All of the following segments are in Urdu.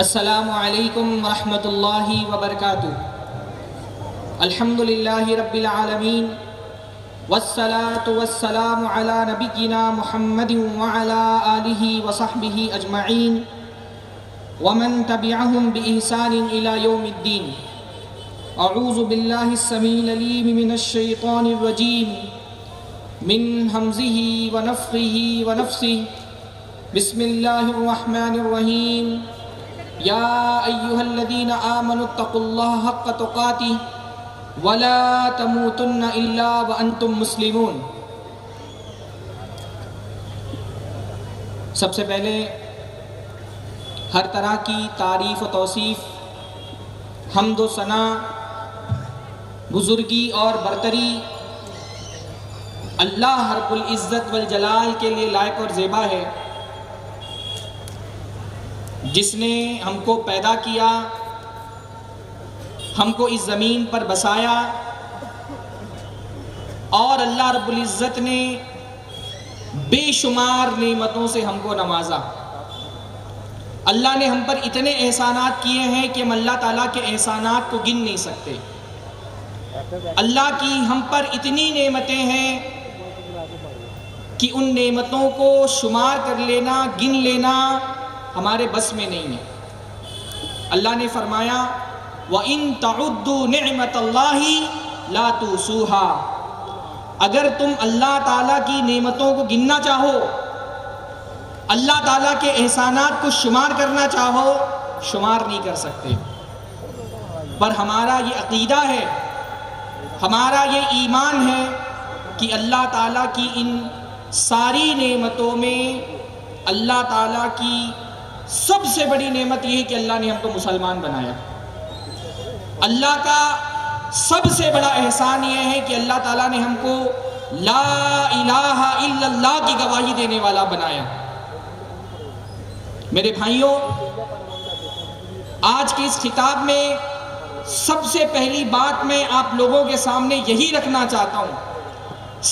السلام علیکم ورحمۃ اللہ وبرکاتہ۔ الحمدللہ رب العالمین والصلاة والسلام علی نبینا محمد وعلی آلہ وصحبہ اجمعین ومن تبعہم بإحسان الی یوم الدین۔ اعوذ باللہ السمیع العلیم من الشیطان الرجیم من ہمزہ ونفخہ ونفثہ۔ بسم اللہ الرحمن الرحیم۔ یا ایہا الذین آمنوا اتقوا اللہ حق تقاتہ ولا تموتن الا وانتم مسلمون۔ سب سے پہلے ہر طرح کی تعریف و توصیف، حمد و ثنا، بزرگی اور برتری اللہ رب العزت والجلال کے لیے لائق اور زیبا ہے، جس نے ہم کو پیدا کیا، ہم کو اس زمین پر بسایا، اور اللہ رب العزت نے بے شمار نعمتوں سے ہم کو نوازا۔ اللہ نے ہم پر اتنے احسانات کیے ہیں کہ ہم اللہ تعالیٰ کے احسانات کو گن نہیں سکتے۔ اللہ کی ہم پر اتنی نعمتیں ہیں کہ ان نعمتوں کو شمار کر لینا، گن لینا ہمارے بس میں نہیں ہے۔ اللہ نے فرمایا وَإِن تَعُدُّوا نِعْمَةَ اللَّهِ لَا تُحْصُوهَا۔ اگر تم اللہ تعالیٰ کی نعمتوں کو گننا چاہو، اللہ تعالیٰ کے احسانات کو شمار کرنا چاہو، شمار نہیں کر سکتے۔ پر ہمارا یہ عقیدہ ہے، ہمارا یہ ایمان ہے کہ اللہ تعالیٰ کی ان ساری نعمتوں میں اللہ تعالیٰ کی سب سے بڑی نعمت یہ ہے کہ اللہ نے ہم کو مسلمان بنایا۔ اللہ کا سب سے بڑا احسان یہ ہے کہ اللہ تعالیٰ نے ہم کو لا الہ الا اللہ کی گواہی دینے والا بنایا۔ میرے بھائیوں، آج کے اس خطاب میں سب سے پہلی بات میں آپ لوگوں کے سامنے یہی رکھنا چاہتا ہوں،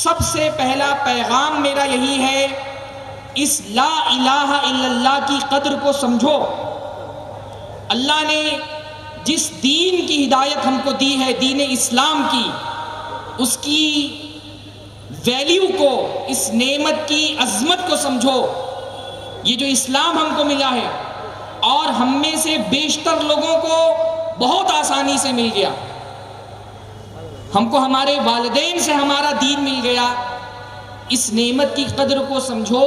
سب سے پہلا پیغام میرا یہی ہے، اس لا الہ الا اللہ کی قدر کو سمجھو۔ اللہ نے جس دین کی ہدایت ہم کو دی ہے، دین اسلام کی، اس کی ویلیو کو، اس نعمت کی عظمت کو سمجھو۔ یہ جو اسلام ہم کو ملا ہے، اور ہم میں سے بیشتر لوگوں کو بہت آسانی سے مل گیا، ہم کو ہمارے والدین سے ہمارا دین مل گیا، اس نعمت کی قدر کو سمجھو۔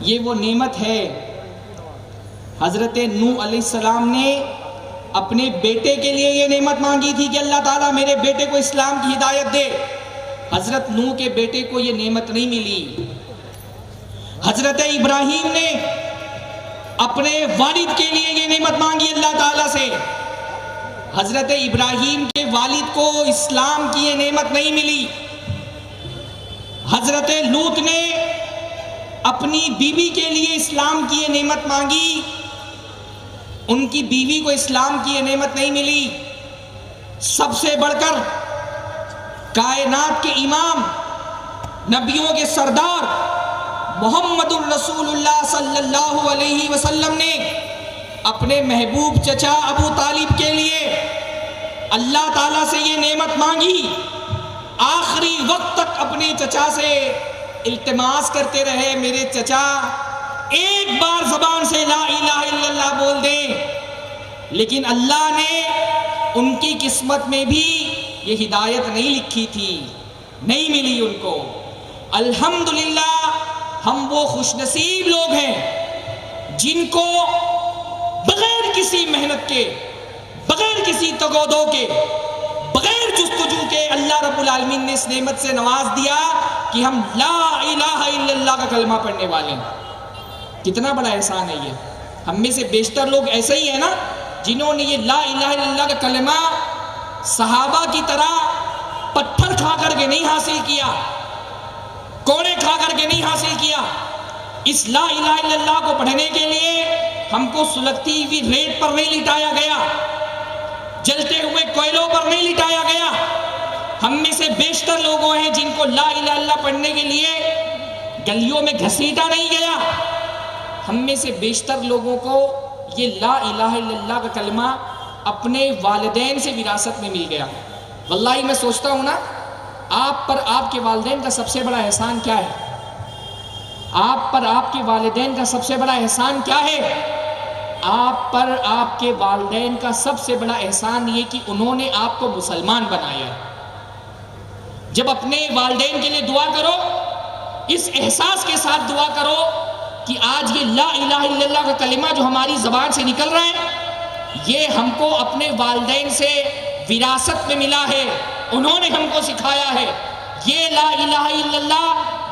یہ وہ نعمت ہے، حضرت نوح علیہ السلام نے اپنے بیٹے کے لیے یہ نعمت مانگی تھی کہ اللہ تعالیٰ میرے بیٹے کو اسلام کی ہدایت دے۔ حضرت نوح کے بیٹے کو یہ نعمت نہیں ملی۔ حضرت ابراہیم نے اپنے والد کے لیے یہ نعمت مانگی اللہ تعالیٰ سے، حضرت ابراہیم کے والد کو اسلام کی یہ نعمت نہیں ملی۔ حضرت لوط نے اپنی بیوی کے لیے اسلام کی یہ نعمت مانگی، ان کی بیوی کو اسلام کی یہ نعمت نہیں ملی۔ سب سے بڑھ کر کائنات کے امام، نبیوں کے سردار محمد الرسول اللہ صلی اللہ علیہ وسلم نے اپنے محبوب چچا ابو طالب کے لیے اللہ تعالیٰ سے یہ نعمت مانگی، آخری وقت تک اپنے چچا سے التماس کرتے رہے، میرے چچا ایک بار زبان سے لا الہ الا اللہ بول دیں۔ لیکن اللہ نے ان کی قسمت میں بھی یہ ہدایت نہیں لکھی تھی، نہیں ملی ان کو۔ الحمدللہ ہم وہ خوش نصیب لوگ ہیں جن کو بغیر کسی محنت کے، بغیر کسی تگودو کے، بغیر جستجو کے اللہ رب العالمین نے اس نعمت سے نواز دیا کہ ہم لا الہ الا اللہ کا کلمہ پڑھنے والے ہیں۔ کتنا بڑا احسان ہے یہ۔ ہم میں سے بیشتر لوگ ایسے ہی ہیں نا، جنہوں نے یہ لا الہ الا اللہ کا کلمہ صحابہ کی طرح پتھر کھا کر کے نہیں حاصل کیا، کوڑے کھا کر کے نہیں حاصل کیا۔ اس لا الہ الا اللہ کو پڑھنے کے لیے ہم کو سلگتی ہوئی ریت پر نہیں لٹایا گیا، جلتے ہوئے کوئلوں پر نہیں لٹایا گیا۔ ہم میں سے بیشتر لوگوں ہیں جن کو لا الہ الا اللہ پڑھنے کے لیے گلیوں میں گھسیٹا نہیں گیا، ہم میں سے بیشتر لوگوں کو یہ لا الہ الا اللہ کا کلمہ اپنے والدین سے وراثت میں مل گیا. واللہ میں سوچتا ہوں نا، آپ پر آپ کے والدین کا سب سے بڑا احسان کیا ہے؟ آپ پر آپ کے والدین کا سب سے بڑا احسان کیا ہے؟ آپ پر آپ کے والدین کا سب سے بڑا احسان یہ کہ انہوں نے آپ کو مسلمان بنایا ہے. جب اپنے والدین کے لیے دعا کرو، اس احساس کے ساتھ دعا کرو کہ آج یہ لا الہ الا اللہ کا کلمہ جو ہماری زبان سے نکل رہا ہے، یہ ہم کو اپنے والدین سے وراثت میں ملا ہے، انہوں نے ہم کو سکھایا ہے. یہ لا الہ الا اللہ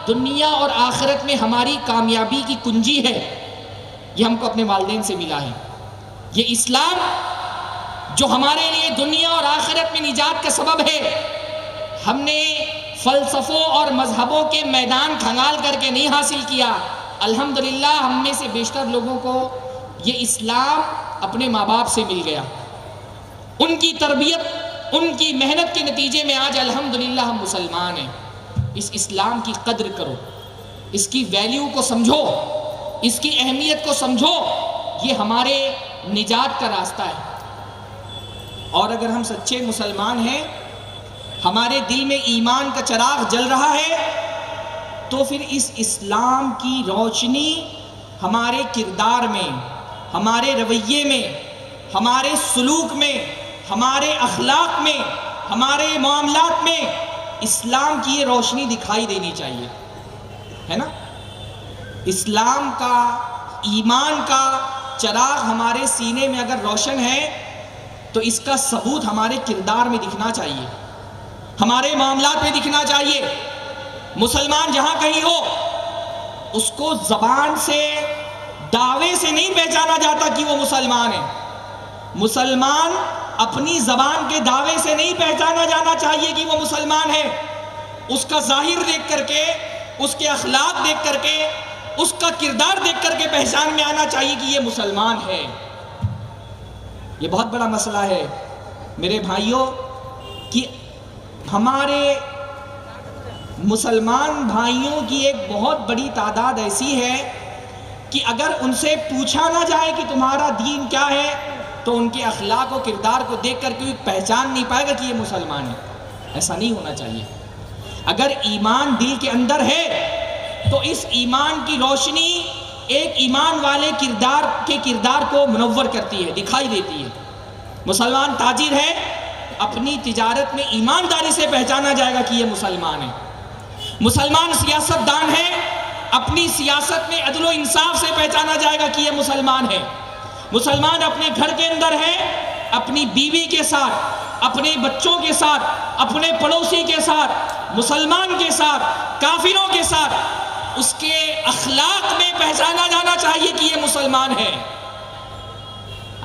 دنیا اور آخرت میں ہماری کامیابی کی کنجی ہے، یہ ہم کو اپنے والدین سے ملا ہے. یہ اسلام جو ہمارے لیے دنیا اور آخرت میں نجات کا سبب ہے، ہم نے فلسفوں اور مذہبوں کے میدان کھنگال کر کے نہیں حاصل کیا. الحمدللہ ہم میں سے بیشتر لوگوں کو یہ اسلام اپنے ماں باپ سے مل گیا. ان کی تربیت، ان کی محنت کے نتیجے میں آج الحمدللہ ہم مسلمان ہیں. اس اسلام کی قدر کرو، اس کی ویلیو کو سمجھو، اس کی اہمیت کو سمجھو. یہ ہمارے نجات کا راستہ ہے. اور اگر ہم سچے مسلمان ہیں، ہمارے دل میں ایمان کا چراغ جل رہا ہے، تو پھر اس اسلام کی روشنی ہمارے کردار میں، ہمارے رویے میں، ہمارے سلوک میں، ہمارے اخلاق میں، ہمارے معاملات میں اسلام کی یہ روشنی دکھائی دینی چاہیے، ہے نا؟ اسلام کا، ایمان کا چراغ ہمارے سینے میں اگر روشن ہے تو اس کا ثبوت ہمارے کردار میں دکھنا چاہیے، ہمارے معاملات میں دکھنا چاہیے. مسلمان جہاں کہیں ہو، اس کو زبان سے، دعوے سے نہیں پہچانا جاتا کہ وہ مسلمان ہے. مسلمان اپنی زبان کے دعوے سے نہیں پہچانا جانا چاہیے کہ وہ مسلمان ہے. اس کا ظاہر دیکھ کر کے، اس کے اخلاق دیکھ کر کے، اس کا کردار دیکھ کر کے پہچان میں آنا چاہیے کہ یہ مسلمان ہے. یہ بہت بڑا مسئلہ ہے میرے بھائیوں کہ ہمارے مسلمان بھائیوں کی ایک بہت بڑی تعداد ایسی ہے کہ اگر ان سے پوچھا نہ جائے کہ تمہارا دین کیا ہے تو ان کے اخلاق و کردار کو دیکھ کر کوئی پہچان نہیں پائے گا کہ یہ مسلمان ہے. ایسا نہیں ہونا چاہیے. اگر ایمان دل کے اندر ہے تو اس ایمان کی روشنی ایک ایمان والے کردار کو منور کرتی ہے، دکھائی دیتی ہے. مسلمان تاجر ہے، اپنی تجارت میں ایمانداری سے پہچانا جائے گا کہ یہ مسلمان ہے. مسلمان سیاست دان ہے، اپنی سیاست میں عدل و انصاف سے پہچانا جائے گا کہ یہ مسلمان ہے. مسلمان اپنے گھر کے اندر ہے، اپنی بیوی کے ساتھ، اپنے بچوں کے ساتھ، اپنے پڑوسی کے ساتھ، مسلمان کے ساتھ، کافروں کے ساتھ، اس کے اخلاق میں پہچانا جانا چاہیے کہ یہ مسلمان ہے.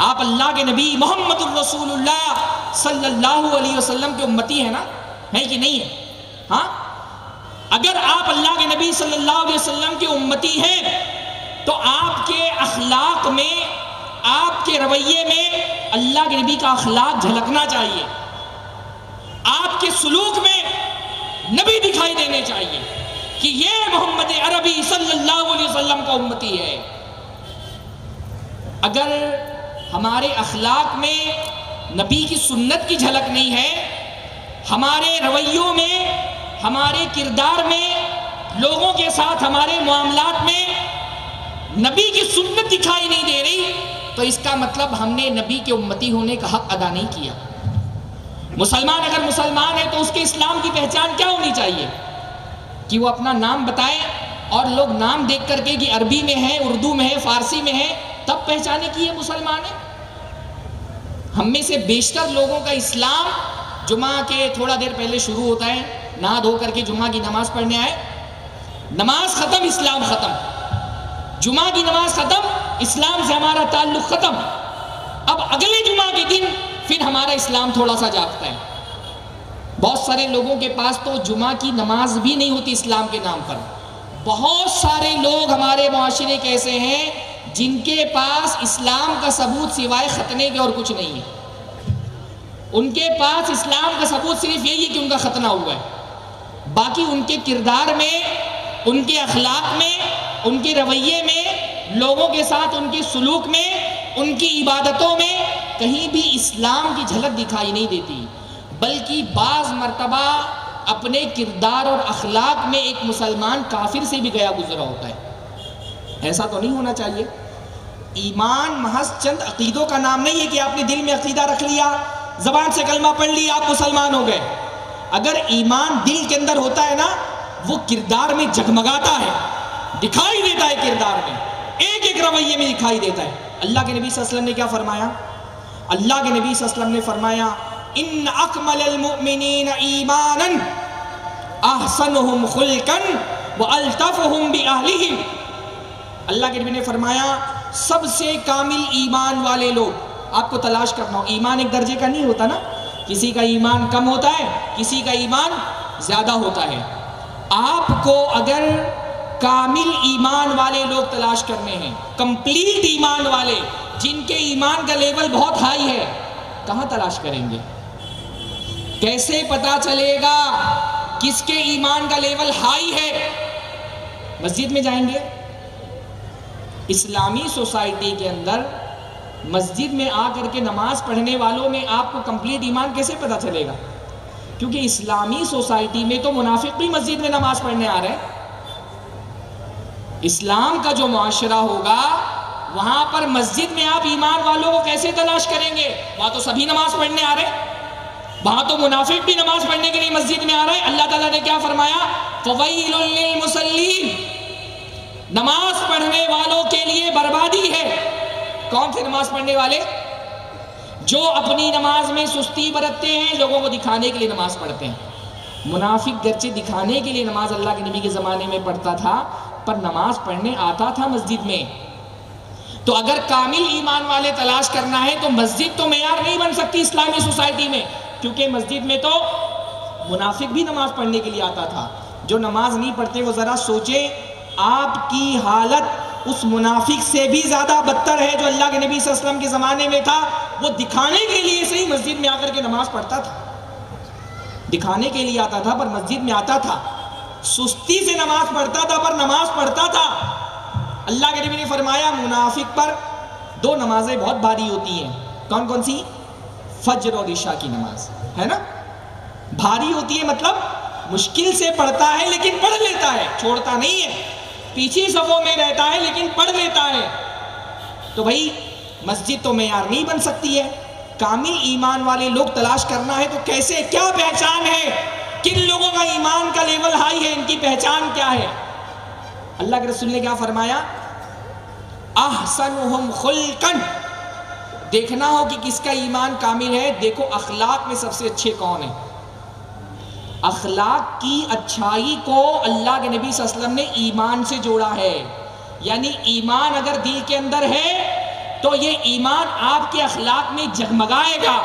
آپ اللہ کے نبی محمد الرسول اللہ صلی اللہ علیہ وسلم کے امتی ہیں نا؟ ہے کہ نہیں ہے؟ ہاں، اگر آپ اللہ کے نبی صلی اللہ علیہ وسلم کے امتی ہیں تو آپ کے اخلاق میں، آپ کے رویے میں اللہ کے نبی کا اخلاق جھلکنا چاہیے. آپ کے سلوک میں نبی دکھائی دینے چاہیے کہ یہ محمد عربی صلی اللہ علیہ وسلم کا امتی ہے. اگر ہمارے اخلاق میں نبی کی سنت کی جھلک نہیں ہے، ہمارے رویوں میں، ہمارے کردار میں، لوگوں کے ساتھ ہمارے معاملات میں نبی کی سنت دکھائی نہیں دے رہی، تو اس کا مطلب ہم نے نبی کے امتی ہونے کا حق ادا نہیں کیا. مسلمان اگر مسلمان ہے تو اس کے اسلام کی پہچان کیا ہونی چاہیے؟ کہ وہ اپنا نام بتائے اور لوگ نام دیکھ کر کے کہ عربی میں ہے، اردو میں ہے، فارسی میں ہے، تب پہچانے کہ یہ مسلمان ہے. ہم میں سے بیشتر لوگوں کا اسلام جمعہ کے تھوڑا دیر پہلے شروع ہوتا ہے، نہا دھو کر کے جمعہ کی نماز پڑھنے آئے، نماز ختم، اسلام ختم. جمعہ کی نماز ختم، اسلام سے ہمارا تعلق ختم. اب اگلے جمعہ کے دن پھر ہمارا اسلام تھوڑا سا جاگتا ہے. بہت سارے لوگوں کے پاس تو جمعہ کی نماز بھی نہیں ہوتی اسلام کے نام پر. بہت سارے لوگ ہمارے معاشرے کے ایسے ہیں جن کے پاس اسلام کا ثبوت سوائے ختنے کے اور کچھ نہیں ہے. ان کے پاس اسلام کا ثبوت صرف یہی ہے کہ ان کا ختنہ ہوا ہے، باقی ان کے کردار میں، ان کے اخلاق میں، ان کے رویے میں لوگوں کے ساتھ ان کے سلوک میں، ان کی عبادتوں میں کہیں بھی اسلام کی جھلک دکھائی نہیں دیتی، بلکہ بعض مرتبہ اپنے کردار اور اخلاق میں ایک مسلمان کافر سے بھی گیا گزرا ہوتا ہے۔ ایسا تو نہیں ہونا چاہیے۔ ایمان محض چند عقیدوں کا نام نہیں ہے کہ آپ نے دل میں عقیدہ رکھ لیا، زبان سے کلمہ پڑھ لیا، آپ مسلمان ہو گئے۔ اگر ایمان دل کے اندر ہوتا ہے نا، وہ کردار میں جگمگاتا ہے، دکھائی دیتا ہے، کردار میں ایک ایک رویے میں دکھائی دیتا ہے۔ اللہ کے نبی صلی اللہ علیہ وسلم نے کیا فرمایا؟ اللہ کے نبی صلی اللہ علیہ وسلم نے فرمایا ان اکمل المؤمنین ایمانا احسنہم خلقا والطفہم باہلہم۔ اللہ کے نبی نے فرمایا سب سے کامل ایمان والے لوگ، آپ کو تلاش کرنا ہو، ایمان ایک درجے کا نہیں ہوتا نا، کسی کا ایمان کم ہوتا ہے، کسی کا ایمان زیادہ ہوتا ہے۔ آپ کو اگر کامل ایمان والے لوگ تلاش کرنے ہیں، کمپلیٹ ایمان والے، جن کے ایمان کا لیول بہت ہائی ہے، کہاں تلاش کریں گے؟ کیسے پتا چلے گا کس کے ایمان کا لیول ہائی ہے؟ مسجد میں جائیں گے؟ اسلامی سوسائٹی کے اندر مسجد میں آ کر کے نماز پڑھنے والوں میں آپ کو کمپلیٹ ایمان کیسے پتا چلے گا؟ کیونکہ اسلامی سوسائٹی میں تو منافق بھی مسجد میں نماز پڑھنے آ رہے ہیں۔ اسلام کا جو معاشرہ ہوگا وہاں پر مسجد میں آپ ایمان والوں کو کیسے تلاش کریں گے؟ وہاں تو سبھی نماز پڑھنے آ رہے ہیں، وہاں تو منافق بھی نماز پڑھنے کے لیے مسجد میں آ رہے ہیں۔ اللہ تعالیٰ نے کیا فرمایا؟ فَوَيْلٌ لِّلْمُصَلِّينَ، نماز پڑھنے والوں کے لیے بربادی ہے۔ کون سے نماز پڑھنے والے؟ جو اپنی نماز میں سستی برتتے ہیں، لوگوں کو دکھانے کے لیے نماز پڑھتے ہیں۔ منافق گرچہ دکھانے کے لیے نماز اللہ کے نبی کے زمانے میں پڑھتا تھا، پر نماز پڑھنے آتا تھا مسجد میں۔ تو اگر کامل ایمان والے تلاش کرنا ہے تو مسجد تو معیار نہیں بن سکتی اسلامی سوسائٹی میں، کیونکہ مسجد میں تو منافق بھی نماز پڑھنے کے لیے آتا تھا۔ جو نماز نہیں پڑھتے وہ ذرا سوچے، آپ کی حالت اس منافق سے بھی زیادہ بدتر ہے جو اللہ کے نبی صلی اللہ علیہ وسلم کے زمانے میں تھا۔ وہ دکھانے کے لیے صحیح مسجد میں آ کر کے نماز پڑھتا تھا، دکھانے کے لیے آتا تھا، پر مسجد میں آتا تھا، سستی سے نماز پڑھتا تھا، پر نماز پڑھتا تھا۔ اللہ کے نبی نے فرمایا منافق پر دو نمازیں بہت بھاری ہوتی ہیں۔ کون کون سی؟ فجر اور عشاء کی نماز ہے نا، بھاری ہوتی ہے، مطلب مشکل سے پڑھتا ہے لیکن پڑھ لیتا ہے، چھوڑتا نہیں ہے، پیچھے صفوں میں رہتا ہے لیکن پڑھ لیتا ہے۔ تو بھائی مسجد تو معیار نہیں بن سکتی ہے۔ کامل ایمان والے لوگ تلاش کرنا ہے تو کیسے، کیا پہچان ہے، کن لوگوں کا ایمان کا لیول ہائی ہے، ان کی پہچان کیا ہے؟ اللہ کے رسول نے کیا فرمایا؟ احسنہم خلقا، دیکھنا ہو کہ کس کا ایمان کامل ہے، دیکھو اخلاق میں سب سے اچھے کون ہیں۔ اخلاق کی اچھائی کو اللہ کے نبی صلی اللہ علیہ وسلم نے ایمان سے جوڑا ہے، یعنی ایمان اگر دل کے اندر ہے تو یہ ایمان آپ کے اخلاق میں جگمگائے گا۔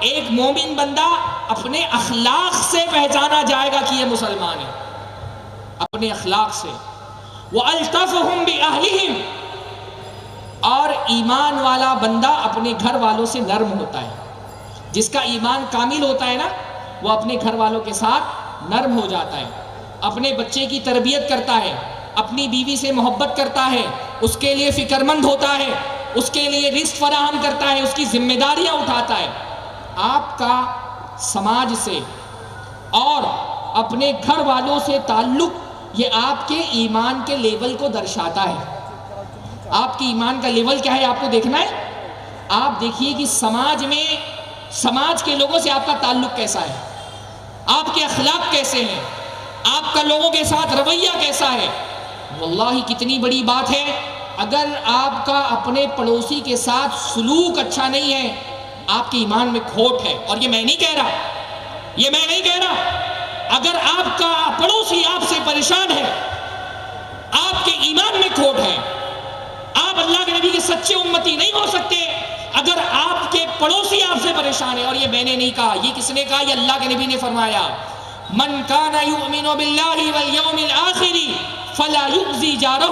ایک مومن بندہ اپنے اخلاق سے پہچانا جائے گا کہ یہ مسلمان ہے، اپنے اخلاق سے۔ وَأَلْتَفُهُمْ بِأَهْلِهِمْ، اور ایمان والا بندہ اپنے گھر والوں سے نرم ہوتا ہے۔ جس کا ایمان کامل ہوتا ہے نا، وہ اپنے گھر والوں کے ساتھ نرم ہو جاتا ہے، اپنے بچے کی تربیت کرتا ہے، اپنی بیوی سے محبت کرتا ہے، اس کے لیے فکر مند ہوتا ہے، اس کے لیے رزق فراہم کرتا ہے، اس کی ذمہ داریاں اٹھاتا ہے۔ آپ کا سماج سے اور اپنے گھر والوں سے تعلق یہ آپ کے ایمان کے لیول کو درشاتا ہے۔ آپ کی ایمان کا لیول کیا ہے آپ کو دیکھنا ہے۔ آپ دیکھیے کہ سماج میں، سماج کے لوگوں سے آپ کا تعلق کیسا ہے، آپ کے اخلاق کیسے ہیں، آپ کا لوگوں کے ساتھ رویہ کیسا ہے۔ واللہ کتنی بڑی بات ہے، اگر آپ کا اپنے پڑوسی کے ساتھ سلوک اچھا نہیں ہے، آپ کے ایمان میں کھوٹ ہے۔ اور یہ میں نہیں کہہ رہا، یہ میں نہیں کہہ رہا، اگر آپ کا پڑوسی آپ سے پریشان ہے، آپ کے ایمان میں کھوٹ ہے، آپ اللہ کے نبی کے سچے امتی نہیں ہو سکتے اگر آپ کے پڑوسی آپ سے پریشان ہے۔ اور یہ میں نے نہیں کہا، یہ کس نے کہا؟ یہ اللہ کے نبی نے فرمایا، من کان یؤمن باللہ والیوم الآخر فلا یؤذی جارہ،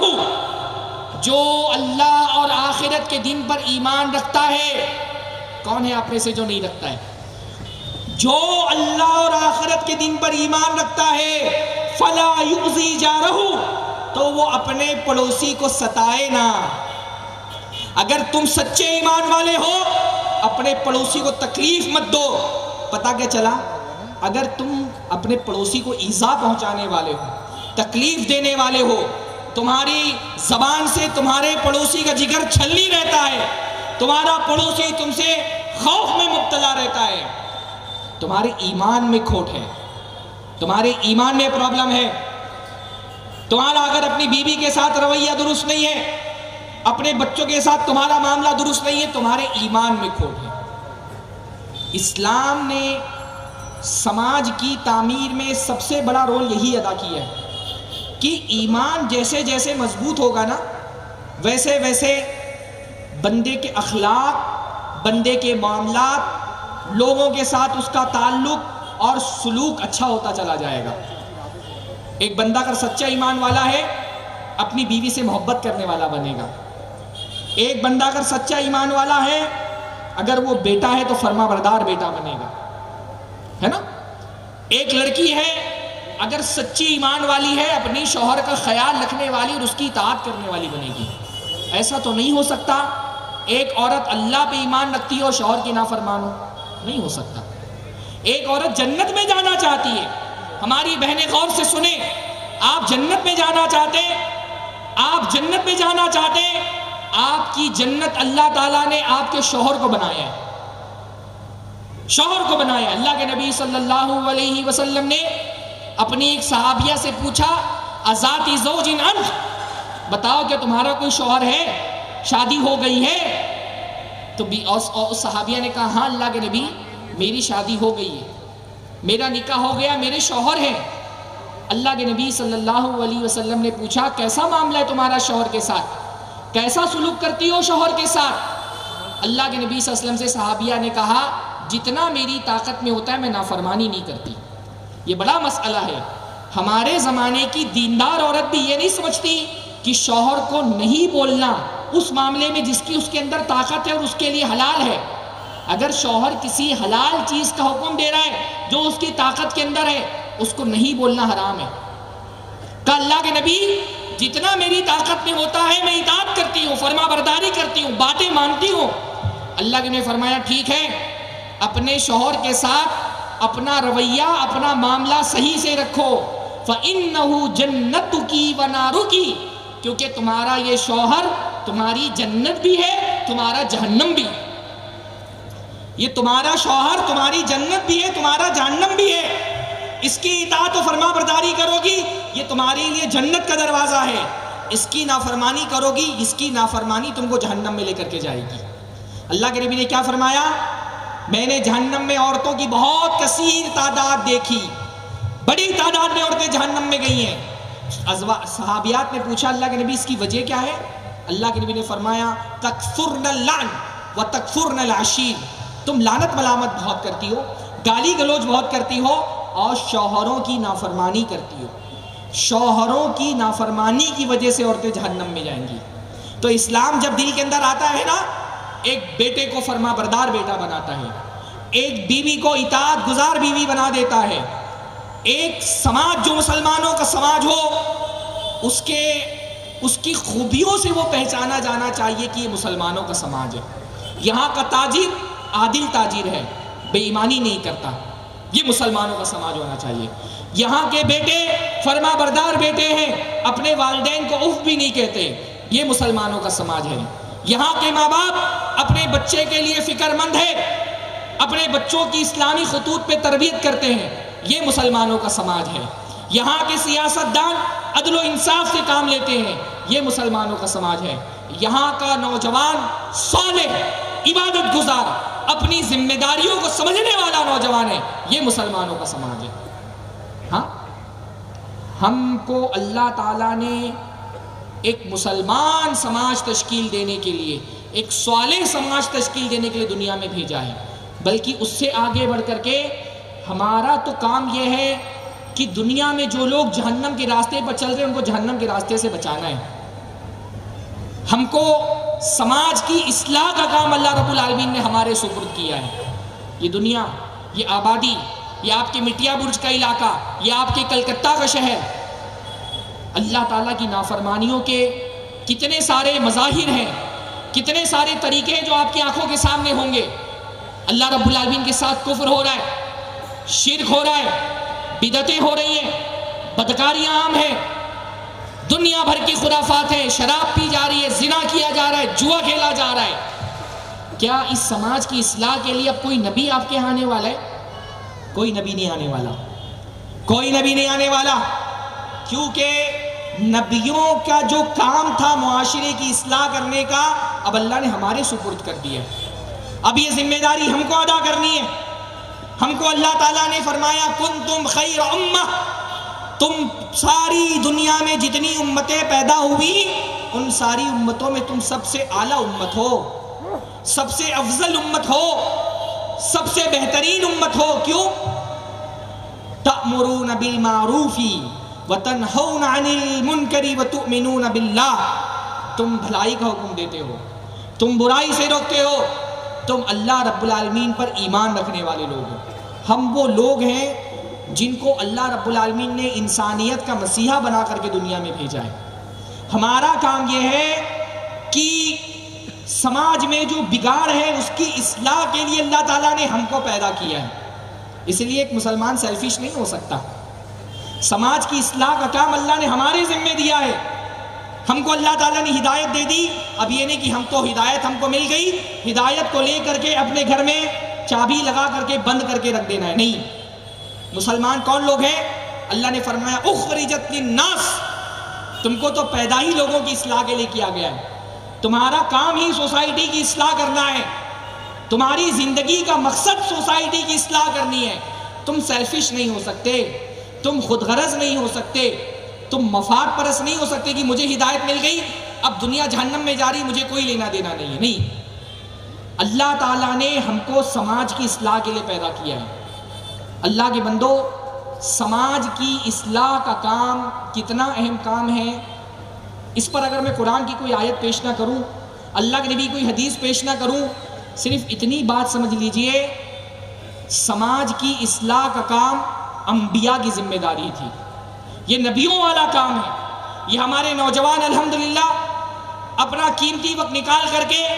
جو اللہ اور آخرت کے دن پر ایمان رکھتا ہے۔ کون ہے آپ میں سے جو نہیں رکھتا ہے؟ جو اللہ اور آخرت کے دن پر ایمان رکھتا ہے، فلا یؤذی جارہ، تو وہ اپنے پڑوسی کو ستائے نہ۔ اگر تم سچے ایمان والے ہو اپنے پڑوسی کو تکلیف مت دو۔ پتہ کیا چلا؟ اگر تم اپنے پڑوسی کو ایذا پہنچانے والے ہو، تکلیف دینے والے ہو، تمہاری زبان سے تمہارے پڑوسی کا جگر چھلنی رہتا ہے، تمہارا پڑوسی تم سے خوف میں مبتلا رہتا ہے، تمہارے ایمان میں کھوٹ ہے، تمہارے ایمان میں پرابلم ہے۔ تمہارا اگر اپنی بیوی کے ساتھ رویہ درست نہیں ہے، اپنے بچوں کے ساتھ تمہارا معاملہ درست نہیں ہے، تمہارے ایمان میں کھوٹ ہے۔ اسلام نے سماج کی تعمیر میں سب سے بڑا رول یہی ادا کیا ہے کہ ایمان جیسے جیسے مضبوط ہوگا نا، ویسے ویسے بندے کے اخلاق، بندے کے معاملات، لوگوں کے ساتھ اس کا تعلق اور سلوک اچھا ہوتا چلا جائے گا۔ ایک بندہ اگر سچا ایمان والا ہے اپنی بیوی سے محبت کرنے والا بنے گا۔ ایک بندہ اگر سچا ایمان والا ہے، اگر وہ بیٹا ہے تو فرما بردار بیٹا بنے گا، ہے نا؟ ایک لڑکی ہے اگر سچی ایمان والی ہے، اپنی شوہر کا خیال رکھنے والی اور اس کی اطاعت کرنے والی بنے گی۔ ایسا تو نہیں ہو سکتا ایک عورت اللہ پہ ایمان رکھتی ہو شوہر کی نافرمان ہو، نہیں ہو سکتا۔ ایک عورت جنت میں جانا چاہتی ہے، ہماری بہنیں غور سے سنیں، آپ جنت میں جانا چاہتے، آپ جنت میں جانا چاہتے، آپ کی جنت اللہ تعالیٰ نے آپ کے شوہر کو بنایا ہے، شوہر کو بنایا۔ اللہ کے نبی صلی اللہ علیہ وسلم نے اپنی ایک صحابیہ سے پوچھا ازاتی زوج انت، بتاؤ کہ تمہارا کوئی شوہر ہے، شادی ہو گئی ہے؟ تو اس صحابیہ نے کہا ہاں اللہ کے نبی میری شادی ہو گئی ہے، میرا نکاح ہو گیا، میرے شوہر ہیں۔ اللہ کے نبی صلی اللہ علیہ وسلم نے پوچھا کیسا معاملہ ہے تمہارا شوہر کے ساتھ، کیسا سلوک کرتی ہو شوہر کے ساتھ؟ اللہ کے نبی صلی اللہ علیہ وسلم سے صحابیہ نے کہا جتنا میری طاقت میں ہوتا ہے میں نافرمانی نہیں کرتی۔ یہ بڑا مسئلہ ہے، ہمارے زمانے کی دیندار عورت بھی یہ نہیں سمجھتی کہ شوہر کو نہیں بولنا اس معاملے میں جس کی اس کے اندر طاقت ہے اور اس کے لیے حلال ہے۔ اگر شوہر کسی حلال چیز کا حکم دے رہا ہے جو اس کی طاقت کے اندر ہے، اس کو نہیں بولنا حرام ہے۔ کہ اللہ کے نبی جتنا میری طاقت میں ہوتا ہے میں اطاعت کرتی ہوں، فرما برداری کرتی ہوں، باتیں مانتی ہوں۔ اللہ کے نے فرمایا ٹھیک ہے، اپنے شوہر کے ساتھ اپنا رویہ، اپنا معاملہ صحیح سے رکھو، فَإِنَّهُ جَنَّتُكِ وَنَارُكِ، کیونکہ تمہارا یہ شوہر تمہاری جنت بھی ہے، تمہارا جہنم بھی ہے۔ یہ تمہارا شوہر تمہاری جنت بھی ہے، تمہارا جہنم بھی ہے۔ اس کی اطاعت و فرما برداری کرو گی یہ تمہارے لیے جنت کا دروازہ ہے، اس کی نافرمانی کرو گی، اس کی نافرمانی تم کو جہنم میں لے کر کے جائے گی۔ اللہ کے نبی نے کیا فرمایا؟ میں نے جہنم میں عورتوں کی بہت کثیر تعداد دیکھی، بڑی تعداد میں عورتیں جہنم میں گئی ہیں۔ صحابیات نے پوچھا اللہ کے نبی اس کی وجہ کیا ہے؟ اللہ کے نبی نے فرمایا تکفرن اللعن و تکفرن العشیر، تم لعنت ملامت بہت کرتی ہو، گالی گلوچ بہت کرتی ہو اور شوہروں کی نافرمانی کرتی ہو۔ شوہروں کی نافرمانی کی وجہ سے عورتیں جہنم میں جائیں گی۔ تو اسلام جب دل کے اندر آتا ہے نا، ایک بیٹے کو فرما بردار بیٹا بناتا ہے، ایک بیوی کو اطاعت گزار بیوی بنا دیتا ہے۔ ایک سماج جو مسلمانوں کا سماج ہو، اس کی خوبیوں سے وہ پہچانا جانا چاہیے کہ یہ مسلمانوں کا سماج ہے۔ یہاں کا تاجر عادل تاجر ہے، بے ایمانی نہیں کرتا، یہ مسلمانوں کا سماج ہونا چاہیے۔ یہاں کے بیٹے فرما بردار بیٹے ہیں، اپنے والدین کو اف بھی نہیں کہتے، یہ مسلمانوں کا سماج ہے۔ یہاں کے ماں باپ اپنے بچے کے لیے فکر مند ہے، اپنے بچوں کی اسلامی خطوط پہ تربیت کرتے ہیں، یہ مسلمانوں کا سماج ہے۔ یہاں کے سیاستدان عدل و انصاف سے کام لیتے ہیں، یہ مسلمانوں کا سماج ہے۔ یہاں کا نوجوان صالح، عبادت گزار، اپنی ذمہ داریوں کو سمجھنے والا نوجوان ہے، یہ مسلمانوں کا سماج ہے۔ ہاں، ہم کو اللہ تعالیٰ نے ایک مسلمان سماج تشکیل دینے کے لیے، ایک صالح سماج تشکیل دینے کے لیے دنیا میں بھیجا ہے، بلکہ اس سے آگے بڑھ کر کے ہمارا تو کام یہ ہے کہ دنیا میں جو لوگ جہنم کے راستے پر چل رہے ہیں ان کو جہنم کے راستے سے بچانا ہے۔ ہم کو سماج کی اصلاح کا کام اللہ رب العالمین نے ہمارے سپرد کیا ہے۔ یہ دنیا، یہ آبادی، یہ آپ کے مٹیا برج کا علاقہ، یہ آپ کے کلکتہ کا شہر، اللہ تعالیٰ کی نافرمانیوں کے کتنے سارے مظاہر ہیں، کتنے سارے طریقے ہیں جو آپ کی آنکھوں کے سامنے ہوں گے۔ اللہ رب العالمین کے ساتھ کفر ہو رہا ہے، شرک ہو رہا ہے، بدعتیں ہو رہی ہیں، بدکاریاں عام ہیں، دنیا بھر کی خرافات ہیں، شراب پی جا رہی ہے، زنا کیا جا رہا ہے، جوا کھیلا جا رہا ہے۔ کیا اس سماج کی اصلاح کے لیے اب کوئی نبی آپ کے آنے والا ہے؟ کوئی نبی نہیں آنے والا، کوئی نبی نہیں آنے والا، کیونکہ نبیوں کا جو کام تھا معاشرے کی اصلاح کرنے کا، اب اللہ نے ہمارے سپرد کر دیا ہے۔ اب یہ ذمہ داری ہم کو ادا کرنی ہے۔ ہم کو اللہ تعالیٰ نے فرمایا کنتم خیر امہ، تم ساری دنیا میں جتنی امتیں پیدا ہوئی ان ساری امتوں میں تم سب سے اعلیٰ امت ہو، سب سے افضل امت ہو، سب سے بہترین امت ہو۔ کیوں؟ تأمرون بالمعروف وتنہون عن المنکر وتؤمنون باللہ، تم بھلائی کا حکم دیتے ہو، تم برائی سے روکتے ہو، تم اللہ رب العالمین پر ایمان رکھنے والے لوگ ہو۔ ہم وہ لوگ ہیں جن کو اللہ رب العالمین نے انسانیت کا مسیحا بنا کر کے دنیا میں بھیجا ہے۔ ہمارا کام یہ ہے کہ سماج میں جو بگاڑ ہے اس کی اصلاح کے لیے اللہ تعالیٰ نے ہم کو پیدا کیا ہے۔ اس لیے ایک مسلمان سیلفش نہیں ہو سکتا۔ سماج کی اصلاح کا کام اللہ نے ہمارے ذمہ دیا ہے۔ ہم کو اللہ تعالیٰ نے ہدایت دے دی، اب یہ نہیں کہ ہم تو ہدایت ہم کو مل گئی، ہدایت کو لے کر کے اپنے گھر میں چابی لگا کر کے بند کر کے رکھ دینا ہے، نہیں۔ مسلمان کون لوگ ہیں؟ اللہ نے فرمایا اخرجت للناس، تم کو تو پیدا ہی لوگوں کی اصلاح کے لیے کیا گیا ہے۔ تمہارا کام ہی سوسائٹی کی اصلاح کرنا ہے، تمہاری زندگی کا مقصد سوسائٹی کی اصلاح کرنی ہے۔ تم سیلفش نہیں ہو سکتے، تم خود غرض نہیں ہو سکتے، تم مفاد پرست نہیں ہو سکتے کہ مجھے ہدایت مل گئی اب دنیا جہنم میں جا رہی، مجھے کوئی لینا دینا نہیں ہے، نہیں۔ اللہ تعالیٰ نے ہم کو سماج کی اصلاح کے لیے پیدا کیا ہے۔ اللہ کے بندو، سماج کی اصلاح کا کام کتنا اہم کام ہے، اس پر اگر میں قرآن کی کوئی آیت پیش نہ کروں، اللہ کے نبی کوئی حدیث پیش نہ کروں، صرف اتنی بات سمجھ لیجئے، سماج کی اصلاح کا کام انبیاء کی ذمہ داری تھی۔ یہ نبیوں والا کام ہے۔ یہ ہمارے نوجوان الحمدللہ اپنا قیمتی وقت نکال کر کے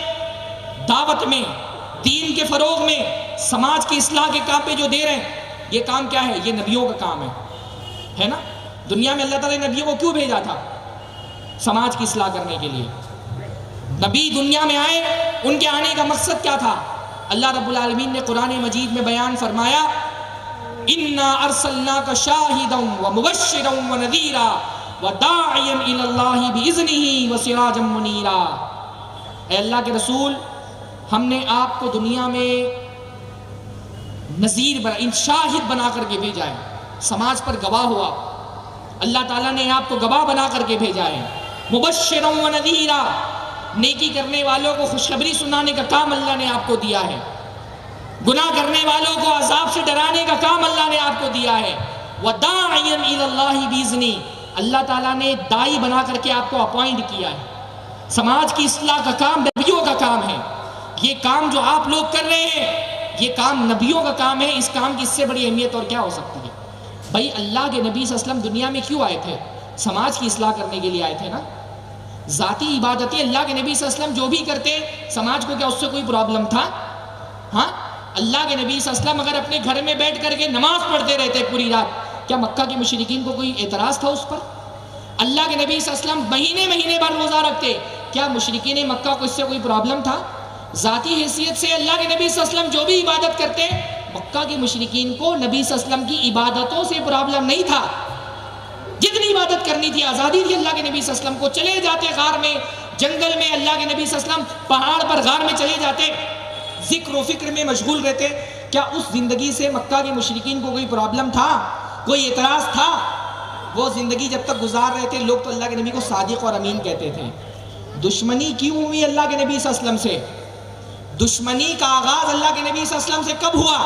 دعوت میں، دین کے فروغ میں، سماج کی اصلاح کے کام پہ جو دے رہے ہیں، یہ کام کیا ہے؟ یہ نبیوں کا کام ہے نا؟ دنیا میں اللہ تعالیٰ نے نبیوں کو کیوں بھیجا تھا؟ سماج کی اصلاح کرنے کے لیے۔ نبی دنیا میں آئے، ان کے آنے کا مقصد کیا تھا؟ اللہ رب العالمین نے قرآن مجید میں بیان فرمایا اِنَّا أَرْسَلْنَاكَ شَاهِدًا وَمُبَشِّرًا وَنَذِيرًا وَدَاعِيًا إِلَى اللَّهِ بِإِذْنِهِ وَسِرَاجًا مُنِيرًا۔ اے اللہ کے رسول، ہم نے آپ کو دنیا میں نذیر شاہد بنا کر کے بھیجا ہے، سماج پر گواہ ہوا۔ اللہ تعالیٰ نے آپ کو گواہ بنا کر کے بھیجا ہے۔ مبشرا و نذیرا، نیکی کرنے والوں کو خوشخبری سنانے کا کام اللہ نے آپ کو دیا ہے، گناہ کرنے والوں کو عذاب سے ڈرانے کا کام اللہ نے آپ کو دیا ہے۔ وَدَاعِيًا إِلَى اللَّهِ بِإِذْنِهِ، اللہ تعالیٰ نے داعی بنا کر کے آپ کو اپوائنٹ کیا ہے۔ سماج کی اصلاح کا کام نبیوں کا کام ہے۔ یہ کام جو آپ لوگ کر رہے ہیں، یہ کام نبیوں کا کام ہے۔ اس کام کی اس سے بڑی اہمیت اور کیا ہو سکتی ہے؟ بھائی اللہ کے نبی صلی اللہ علیہ وسلم دنیا میں کیوں آئے تھے؟ سماج کی اصلاح کرنے کے لیے آئے تھے نا۔ ذاتی عبادتیں اللہ کے نبی صلی اللہ علیہ وسلم جو بھی کرتے، سماج کو کیا اس سے کوئی پرابلم تھا؟ ہاں، اللہ کے نبی صلی اللہ علیہ وسلم اگر اپنے گھر میں بیٹھ کر کے نماز پڑھتے رہتے پوری رات، کیا مکہ کے مشرکین کو کوئی اعتراض تھا اس پر؟ اللہ کے نبی صلی اللہ علیہ وسلم مہینے بھر روزہ رکھتے، کیا مشرکین مکہ کو اس سے کوئی پرابلم تھا؟ ذاتی حیثیت سے اللہ کے نبی صلی اللہ علیہ وسلم جو بھی عبادت کرتے، مکہ کے مشرکین کو نبی صلی اللہ علیہ وسلم کی عبادتوں سے پرابلم نہیں تھا۔ جتنی عبادت کرنی تھی آزادی تھی اللہ کے نبی صلی اللہ علیہ وسلم کو۔ چلے جاتے غار میں، جنگل میں، اللہ کے نبی صلی اللہ علیہ وسلم پہاڑ پر غار میں چلے جاتے، ذکر و فکر میں مشغول رہتے۔ کیا اس زندگی سے مکہ کے مشرکین کو کوئی پرابلم تھا؟ کوئی اعتراض تھا؟ وہ زندگی جب تک گزار رہے تھے، لوگ تو اللہ کے نبی کو صادق اور امین کہتے تھے۔ دشمنی کیوں ہوئی اللہ کے نبی صلی اللہ علیہ وسلم سے؟ دشمنی کا آغاز اللہ کے نبی صلی اللہ علیہ وسلم سے کب ہوا؟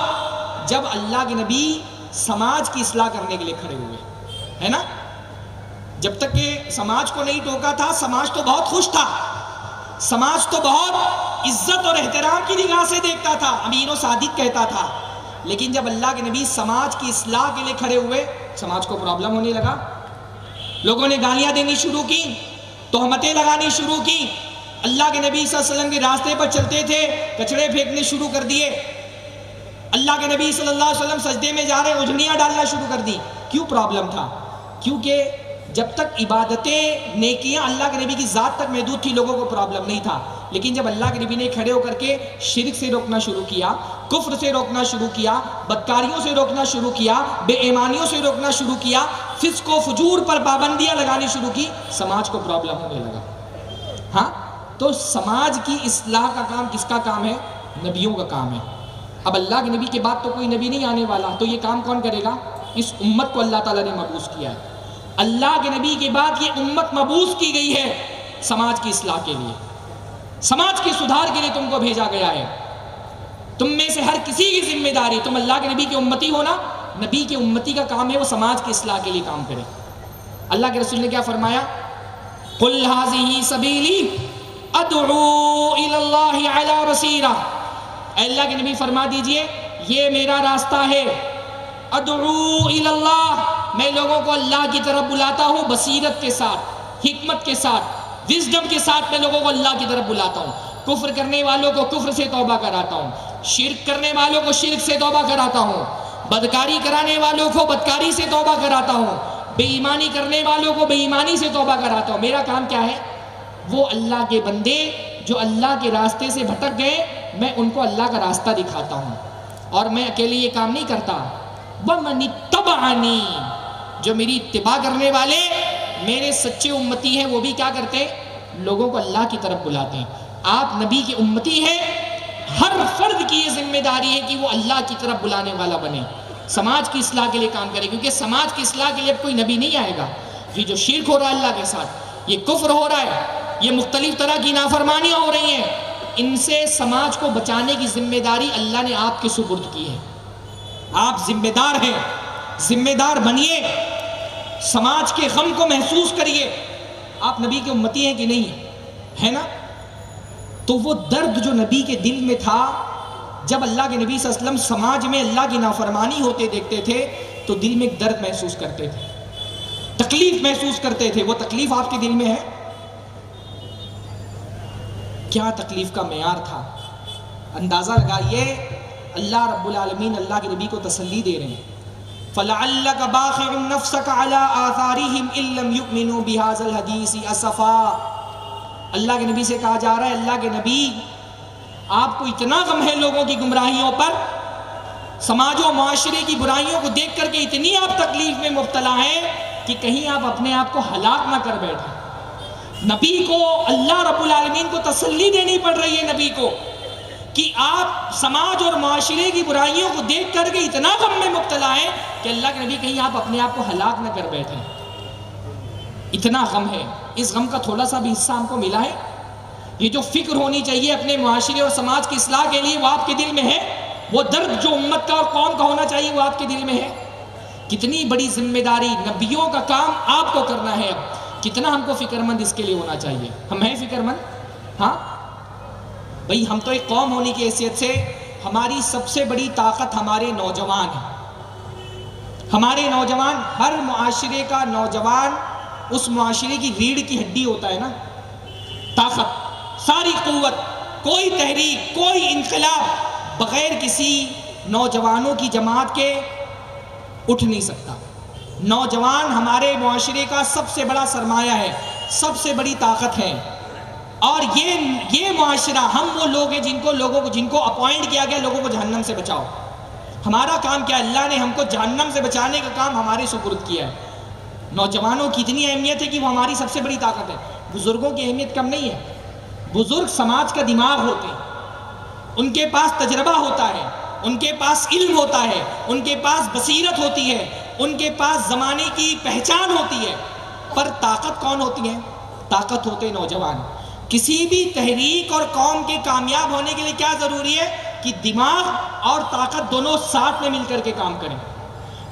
جب اللہ کے نبی سماج کی اصلاح کرنے کے لیے کھڑے ہوئے، ہے نا؟ جب تک کہ سماج کو نہیں ٹوکا تھا، سماج تو بہت خوش تھا، سماج تو بہت عزت اور احترام کی نگاہ سے دیکھتا تھا، امین و صادق کہتا تھا۔ لیکن جب اللہ کے نبی سماج کی اصلاح کے لیے کھڑے ہوئے، سماج کو پرابلم ہونے لگا۔ لوگوں نے گالیاں دینی شروع کی، تہمتیں لگانی شروع کی، اللہ کے نبی صلی اللہ علیہ وسلم کے راستے پر چلتے تھے کچڑے پھینکنے شروع کر دیے، اللہ کے نبی صلی اللہ علیہ وسلم سجدے میں جا رہے اجڑیاں ڈالنا شروع کر دی۔ کیوں پرابلم تھا؟ کیونکہ جب تک عبادتیں نیکیاں اللہ کے نبی کی ذات تک محدود تھی لوگوں کو پرابلم نہیں تھا، لیکن جب اللہ کے نبی نے کھڑے ہو کر کے شرک سے روکنا شروع کیا، کفر سے روکنا شروع کیا، بدکاریوں سے روکنا شروع کیا، بے ایمانیوں سے روکنا شروع کیا، فسق و فجور پر پابندیاں لگانی شروع کی، سماج کو پرابلم ہونے لگا۔ ہاں تو سماج کی اصلاح کا کام کس کا کام ہے؟ نبیوں کا کام ہے۔ اب اللہ کے نبی کے بعد تو کوئی نبی نہیں آنے والا، تو یہ کام کون کرے گا؟ اس امت کو اللہ تعالیٰ نے مبعوث کیا ہے۔ اللہ کے نبی کے بعد یہ امت مبعوث کی گئی ہے سماج کی اصلاح کے لیے، سماج کے سدھار کے لیے تم کو بھیجا گیا ہے۔ تم میں سے ہر کسی کی ذمہ داری، تم اللہ کے نبی کے امتی ہونا، نبی کے امتی کا کام ہے وہ سماج کی اصلاح کے لیے کام کرے۔ اللہ کے رسول نے کیا فرمایا؟ قُلْ هَذِهِ سَبِيلِي أَدْعُو إِلَى اللَّهِ عَلَى بَصِيرَةٍ، اے اللہ کے نبی فرما دیجئے یہ میرا راستہ ہے، ادعو الی اللہ، میں لوگوں کو اللہ کی طرف بلاتا ہوں بصیرت کے ساتھ، حکمت کے ساتھ، وزڈم کے ساتھ میں لوگوں کو اللہ کی طرف بلاتا ہوں۔ کفر کرنے والوں کو کفر سے توبہ کراتا ہوں، شرک کرنے والوں کو شرک سے توبہ کراتا ہوں، بدکاری کرانے والوں کو بدکاری سے توبہ کراتا ہوں، بے ایمانی کرنے والوں کو بے ایمانی سے توبہ کراتا ہوں۔ میرا کام کیا ہے؟ وہ اللہ کے بندے جو اللہ کے راستے سے بھٹک گئے، میں ان کو اللہ کا راستہ دکھاتا ہوں، اور میں اکیلے یہ کام نہیں کرتا۔ وَمَنِ اتَّبَعَنِي، جو میری اتباع کرنے والے میرے سچے امتی ہیں وہ بھی کیا کرتے؟ لوگوں کو اللہ کی طرف بلاتے ہیں۔ آپ نبی کی امتی ہیں، ہر فرد کی یہ ذمہ داری ہے کہ وہ اللہ کی طرف بلانے والا بنے، سماج کی اصلاح کے لیے کام کرے، کیونکہ سماج کی اصلاح کے لیے اب کوئی نبی نہیں آئے گا۔ یہ جو شرک ہو رہا ہے اللہ کے ساتھ، یہ کفر ہو رہا ہے، یہ مختلف طرح کی نافرمانیاں ہو رہی ہیں، ان سے سماج کو بچانے کی ذمہ داری اللہ نے آپ کے سپرد کی ہے۔ آپ ذمہ دار ہیں، ذمہ دار بنیے، سماج کے غم کو محسوس کریے۔ آپ نبی کے امتی ہیں کہ نہیں ہے نا؟ تو وہ درد جو نبی کے دل میں تھا، جب اللہ کے نبی صلی اللہ علیہ وسلم سماج میں اللہ کی نافرمانی ہوتے دیکھتے تھے تو دل میں ایک درد محسوس کرتے تھے، تکلیف محسوس کرتے تھے۔ وہ تکلیف آپ کے دل میں ہے؟ کیا تکلیف کا معیار تھا؟ اندازہ لگائیے۔ اللہ رب العالمین اللہ کے نبی کو تسلی دے رہے ہیں، فَلَعَلَّكَ بَاخِعٌ نَفْسَكَ عَلَىٰ آثَارِهِمْ إِن لَّمْ يُؤْمِنُوا بِهَٰذَا الْحَدِيثِ أَسَفًا۔ اللہ کے نبی سے کہا جا رہا ہے، اللہ کے نبی آپ کو اتنا غم ہے لوگوں کی گمراہیوں پر، سماج و معاشرے کی برائیوں کو دیکھ کر کے اتنی آپ تکلیف میں مبتلا ہیں کہ کہیں آپ اپنے آپ کو ہلاک نہ کر بیٹھیں۔ نبی کو اللہ رب العالمین کو تسلی دینی پڑ رہی ہے نبی کو کہ آپ سماج اور معاشرے کی برائیوں کو دیکھ کر کے اتنا غم میں مبتلا ہیں کہ اللہ کے نبی کہیں آپ اپنے آپ کو ہلاک نہ کر بیٹھیں۔ اتنا غم ہے، اس غم کا تھوڑا سا بھی حصہ ہم کو ملا ہے؟ یہ جو فکر ہونی چاہیے اپنے معاشرے اور سماج کی اصلاح کے لیے وہ آپ کے دل میں ہے؟ وہ درد جو امت کا اور قوم کا ہونا چاہیے وہ آپ کے دل میں ہے؟ کتنی بڑی ذمہ داری، نبیوں کا کام آپ کو کرنا ہے۔ اب کتنا ہم کو فکر مند اس کے لیے ہونا چاہیے؟ ہم ہیں فکر مند؟ ہاں بھئی، ہم تو ایک قوم ہونے کی حیثیت سے ہماری سب سے بڑی طاقت ہمارے نوجوان ہیں۔ ہمارے نوجوان، ہر معاشرے کا نوجوان اس معاشرے کی ریڑھ کی ہڈی ہوتا ہے نا، طاقت، ساری قوت، کوئی تحریک، کوئی انقلاب بغیر کسی نوجوانوں کی جماعت کے اٹھ نہیں سکتا۔ نوجوان ہمارے معاشرے کا سب سے بڑا سرمایہ ہے، سب سے بڑی طاقت ہے، اور یہ معاشرہ، ہم وہ لوگ ہیں جن کو اپوائنٹ کیا گیا لوگوں کو جہنم سے بچاؤ۔ ہمارا کام کیا ہے؟ اللہ نے ہم کو جہنم سے بچانے کا کام ہمارے سپرد کیا ہے۔ نوجوانوں کی اتنی اہمیت ہے کہ وہ ہماری سب سے بڑی طاقت ہے۔ بزرگوں کی اہمیت کم نہیں ہے۔ بزرگ سماج کا دماغ ہوتے ہیں، ان کے پاس تجربہ ہوتا ہے، ان کے پاس علم ہوتا ہے، ان کے پاس بصیرت ہوتی ہے، ان کے پاس زمانے کی پہچان ہوتی ہے۔ پر طاقت کون ہوتی ہے؟ طاقت ہوتے نوجوان۔ کسی بھی تحریک اور قوم کے کامیاب ہونے کے لیے کیا ضروری ہے کہ دماغ اور طاقت دونوں ساتھ میں مل کر کے کام کریں۔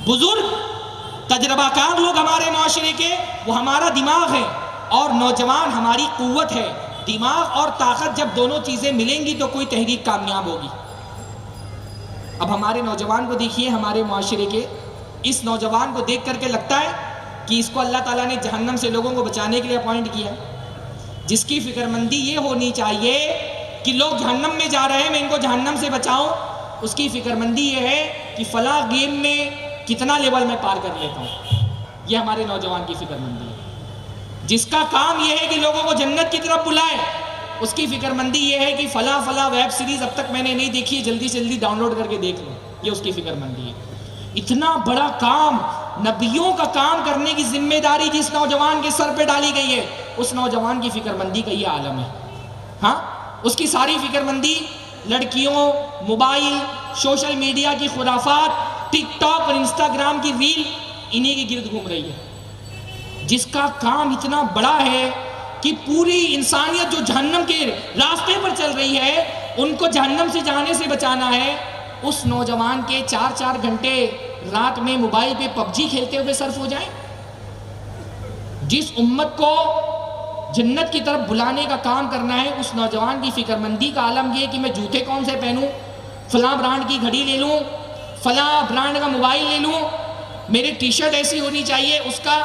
بزرگ تجربہ کار لوگ ہمارے معاشرے کے، وہ ہمارا دماغ ہے، اور نوجوان ہماری قوت ہے۔ دماغ اور طاقت جب دونوں چیزیں ملیں گی تو کوئی تحریک کامیاب ہوگی۔ اب ہمارے نوجوان کو دیکھیے، ہمارے معاشرے کے اس نوجوان کو دیکھ کر کے لگتا ہے کہ اس کو اللہ تعالیٰ نے جہنم سے لوگوں کو بچانے کے لیے اپوائنٹ کیا، جس کی فکر مندی یہ ہونی چاہیے کہ لوگ جہنم میں جا رہے ہیں، میں ان کو جہنم سے بچاؤں، اس کی فکر مندی یہ ہے کہ فلاں گیم میں کتنا لیول میں پار کر لیتا ہوں۔ یہ ہمارے نوجوان کی فکر مندی ہے، جس کا کام یہ ہے کہ لوگوں کو جنت کی طرف بلائے، اس کی فکر مندی یہ ہے کہ فلاں ویب سیریز اب تک میں نے نہیں دیکھی ہے، جلدی سے جلدی ڈاؤن لوڈ کر کے دیکھ لوں، یہ اس کی فکر مندی ہے۔ اتنا بڑا کام، نبیوں کا کام کرنے کی ذمہ داری جس نوجوان کے سر پہ ڈالی گئی ہے، اس نوجوان کی فکر مندی کا یہ عالم ہے۔ ہاں، اس کی ساری فکر مندی لڑکیوں، موبائل، سوشل میڈیا کی خرافات، ٹک ٹاک اور انسٹاگرام کی ریل، انہی کے گرد گھوم رہی ہے، جس کا کام اتنا بڑا ہے کہ پوری انسانیت جو جہنم کے راستے پر چل رہی ہے، ان کو جہنم سے جانے سے بچانا ہے۔ اس نوجوان کے 4 گھنٹے رات میں موبائل پہ پب جی کھیلتے ہوئے صرف ہو جائیں۔ جس امت کو جنت کی طرف بلانے کا کام کرنا ہے، اس نوجوان کی فکر مندی کا عالم یہ کہ میں جوتے کون سے پہنوں، فلاں برانڈ کی گھڑی لے لوں، فلاں برانڈ کا موبائل لے لوں، میری ٹی شرٹ ایسی ہونی چاہیے۔ اس کا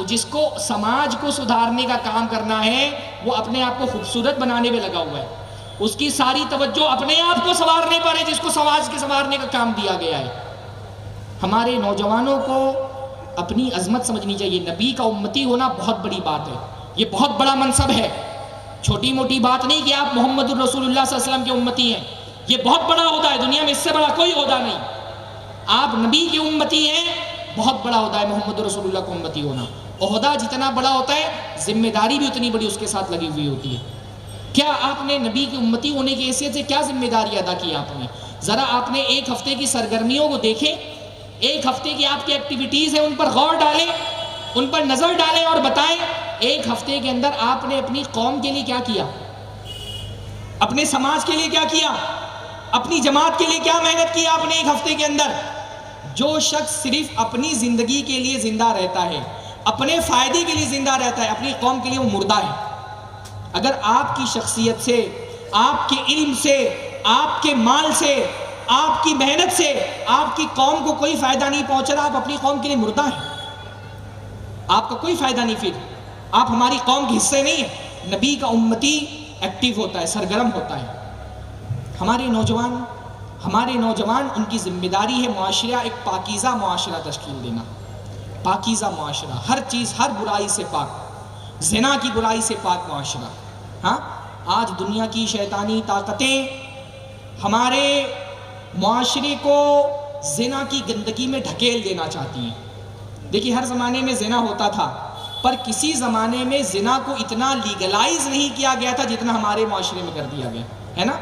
جس کو سماج کو سدھارنے کا کام کرنا ہے، وہ اپنے آپ کو خوبصورت بنانے میں لگا ہوا ہے، اس کی ساری توجہ اپنے آپ کو سنوارنے پر ہے، جس کو سماج کے سنوارنے کا کام دیا گیا ہے۔ ہمارے نوجوانوں کو اپنی عظمت سمجھنی چاہیے۔ نبی کا امتی ہونا بہت بڑی بات ہے، یہ بہت بڑا منصب ہے، چھوٹی موٹی بات نہیں کہ آپ محمد الرسول اللہ صلی اللہ علیہ وسلم کے امتی ہیں، یہ بہت بڑا عہدہ ہے، دنیا میں اس سے بڑا کوئی عہدہ نہیں۔ آپ نبی کے امتی ہیں، بہت بڑا عہدہ ہے محمد الرسول اللہ کو امتی ہونا۔ عہدہ جتنا بڑا ہوتا ہے، ذمہ داری بھی اتنی بڑی اس کے ساتھ لگی ہوئی ہوتی ہے۔ کیا آپ نے نبی کی امتی ہونے کی حیثیت سے کیا ذمہ داری ادا کی آپ نے؟ ذرا آپ نے ایک ہفتے کی سرگرمیوں کو دیکھیں، ایک ہفتے کی آپ کی ایکٹیویٹیز ہیں، ان پر غور ڈالیں، ان پر نظر ڈالیں اور بتائیں ایک ہفتے کے اندر آپ نے اپنی قوم کے لیے کیا کیا، اپنے سماج کے لیے کیا کیا، اپنی جماعت کے لیے کیا محنت کی آپ نے ایک ہفتے کے اندر۔ جو شخص صرف اپنی زندگی کے لیے زندہ رہتا ہے، اپنے فائدے کے لیے زندہ رہتا ہے، اپنی قوم کے لیے وہ مردہ ہے۔ اگر آپ کی شخصیت سے، آپ کے علم سے، آپ کے مال سے، آپ کی محنت سے آپ کی قوم کو کوئی فائدہ نہیں پہنچ رہا، آپ اپنی قوم کے لیے مردہ ہیں، آپ کا کوئی فائدہ نہیں، پھر آپ ہماری قوم کے حصے نہیں ہیں۔ نبی کا امتی ایکٹیو ہوتا ہے، سرگرم ہوتا ہے۔ ہمارے نوجوان ان کی ذمہ داری ہے معاشرہ، ایک پاکیزہ معاشرہ تشکیل دینا، پاکیزہ معاشرہ، ہر چیز، ہر برائی سے پاک، زنا کی برائی سے پاک معاشرہ۔ ہاں، آج دنیا کی شیطانی طاقتیں ہمارے معاشرے کو زنا کی گندگی میں ڈھکیل دینا چاہتی ہیں۔ دیکھیے، ہر زمانے میں زنا ہوتا تھا، پر کسی زمانے میں زنا کو اتنا لیگلائز نہیں کیا گیا تھا جتنا ہمارے معاشرے میں کر دیا گیا ہے نا۔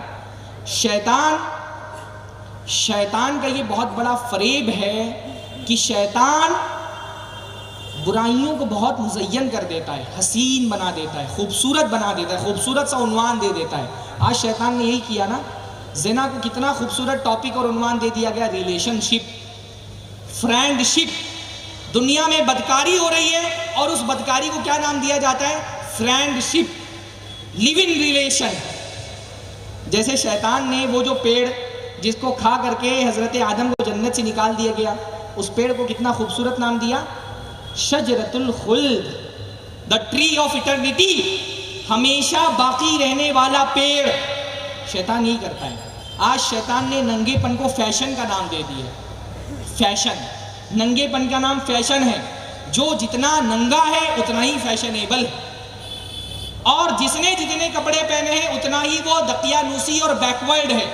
شیطان کا یہ بہت بڑا فریب ہے کہ شیطان برائیوں کو بہت مزین کر دیتا ہے، حسین بنا دیتا ہے، خوبصورت بنا دیتا ہے، خوبصورت سا عنوان دے دیتا ہے۔ آج شیطان نے یہی کیا نا، زنا کو کتنا خوبصورت ٹاپک اور عنوان دے دیا گیا، ریلیشن شپ، فرینڈ شپ۔ دنیا میں بدکاری ہو رہی ہے اور اس بدکاری کو کیا نام دیا جاتا ہے؟ Friendship, live in relation. جیسے شیطان نے وہ جو پیڑ جس کو کھا کر کے حضرت آدم کو جنت سے نکال دیا گیا، اس پیڑ کو کتنا خوبصورت نام دیا، شجرۃ الخلد، دا ٹری آف ایٹرنیٹی، ہمیشہ باقی رہنے والا پیڑ۔ شیطان یہی کرتا ہے۔ آج شیطان نے ننگے پن کو فیشن کا نام دے دیا۔ فیشن، ننگے پن کا نام فیشن ہے۔ جو جتنا ننگا ہے اتنا ہی فیشنیبل ہے، اور جس نے جتنے کپڑے پہنے ہیں اتنا ہی وہ دقیانوسی اور بیکورڈ ہے۔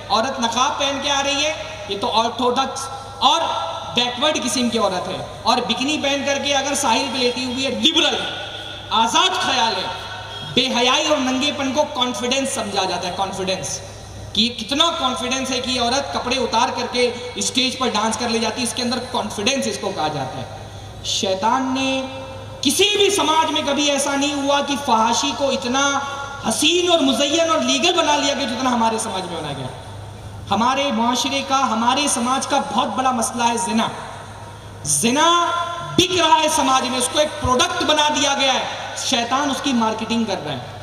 عورت نقاب پہن کے آ رہی ہے، یہ تو آرتھوڈکس اور بیکورڈ قسم کی عورت ہے، اور بکنی پہن کر کے اگر ساحل پہ لیتی ہوئی ہے، لبرل، آزاد خیال ہے۔ بے حیائی اور ننگے پن کو کانفیڈنس سمجھا جاتا ہے، کانفیڈنس، کہ یہ کتنا کانفیڈنس ہے کہ یہ عورت کپڑے اتار کر کے اسٹیج پر ڈانس کر لے جاتی ہے، اس کے اندر کانفیڈنس اس کو کہا جاتا ہے۔ شیطان نے کسی بھی سماج میں کبھی ایسا نہیں ہوا کہ فحاشی کو اتنا حسین اور مزین اور لیگل بنا لیا گیا جتنا ہمارے سماج میں بنا گیا۔ ہمارے معاشرے کا، ہمارے سماج کا بہت بڑا مسئلہ ہے زنا۔ زنا بک رہا ہے سماج میں، اس کو ایک پروڈکٹ بنا دیا گیا ہے، شیطان اس کی مارکیٹنگ کر رہا ہے۔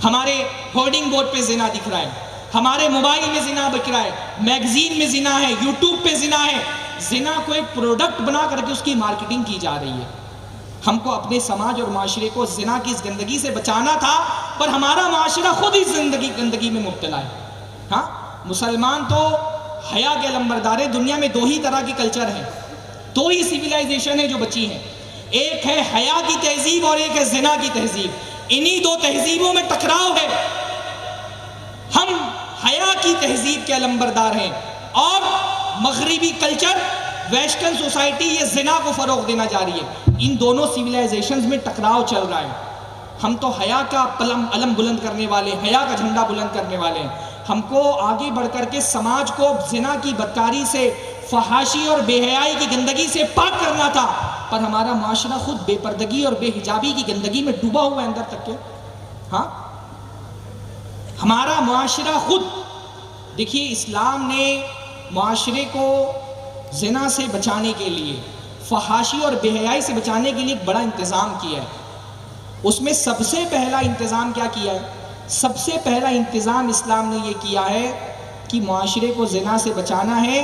ہمارے ہورڈنگ بورڈ پہ زنا دکھ رہا ہے، ہمارے موبائل میں زنا بک رہا ہے، میگزین میں زنا ہے، یوٹیوب پہ زنا ہے۔ زنا کو ایک پروڈکٹ بنا کر کے اس کی مارکیٹنگ کی جا رہی ہے۔ ہم کو اپنے سماج اور معاشرے کو زنا کی اس گندگی سے بچانا تھا، پر ہمارا معاشرہ خود اس گندگی میں مبتلا ہے۔ ہاں، مسلمان تو حیا کے علمبردار ہیں۔ دنیا میں دو ہی طرح کی کلچر ہیں، دو ہی سیویلائزیشن ہے جو بچی ہیں، ایک ہے حیا کی تہذیب اور ایک ہے زنا کی تہذیب۔ انہی دو تہذیبوں میں ٹکراؤ ہے۔ ہم حیا کی تہذیب کے علمبردار ہیں اور مغربی کلچر، ویسٹرن سوسائٹی یہ زنا کو فروغ دینا جا رہی ہے۔ ان دونوں سیویلائزیشنز میں ٹکراؤ چل رہا ہے۔ ہم تو حیا کا علم بلند کرنے والے، حیا کا جھنڈا بلند کرنے والے ہیں۔ ہم کو آگے بڑھ کر کے سماج کو زنا کی بدکاری سے، فحاشی اور بے حیائی کی گندگی سے پاک کرنا تھا، پر ہمارا معاشرہ خود بے پردگی اور بے حجابی کی گندگی میں ڈوبا ہوا ہے اندر تک کے۔ ہاں، ہمارا معاشرہ خود، دیکھیے اسلام نے معاشرے کو زنا سے بچانے کے لیے، فحاشی اور بے حیائی سے بچانے کے لیے ایک بڑا انتظام کیا ہے۔ اس میں سب سے پہلا انتظام کیا کیا ہے؟ سب سے پہلا انتظام اسلام نے یہ کیا ہے کہ معاشرے کو زنا سے بچانا ہے،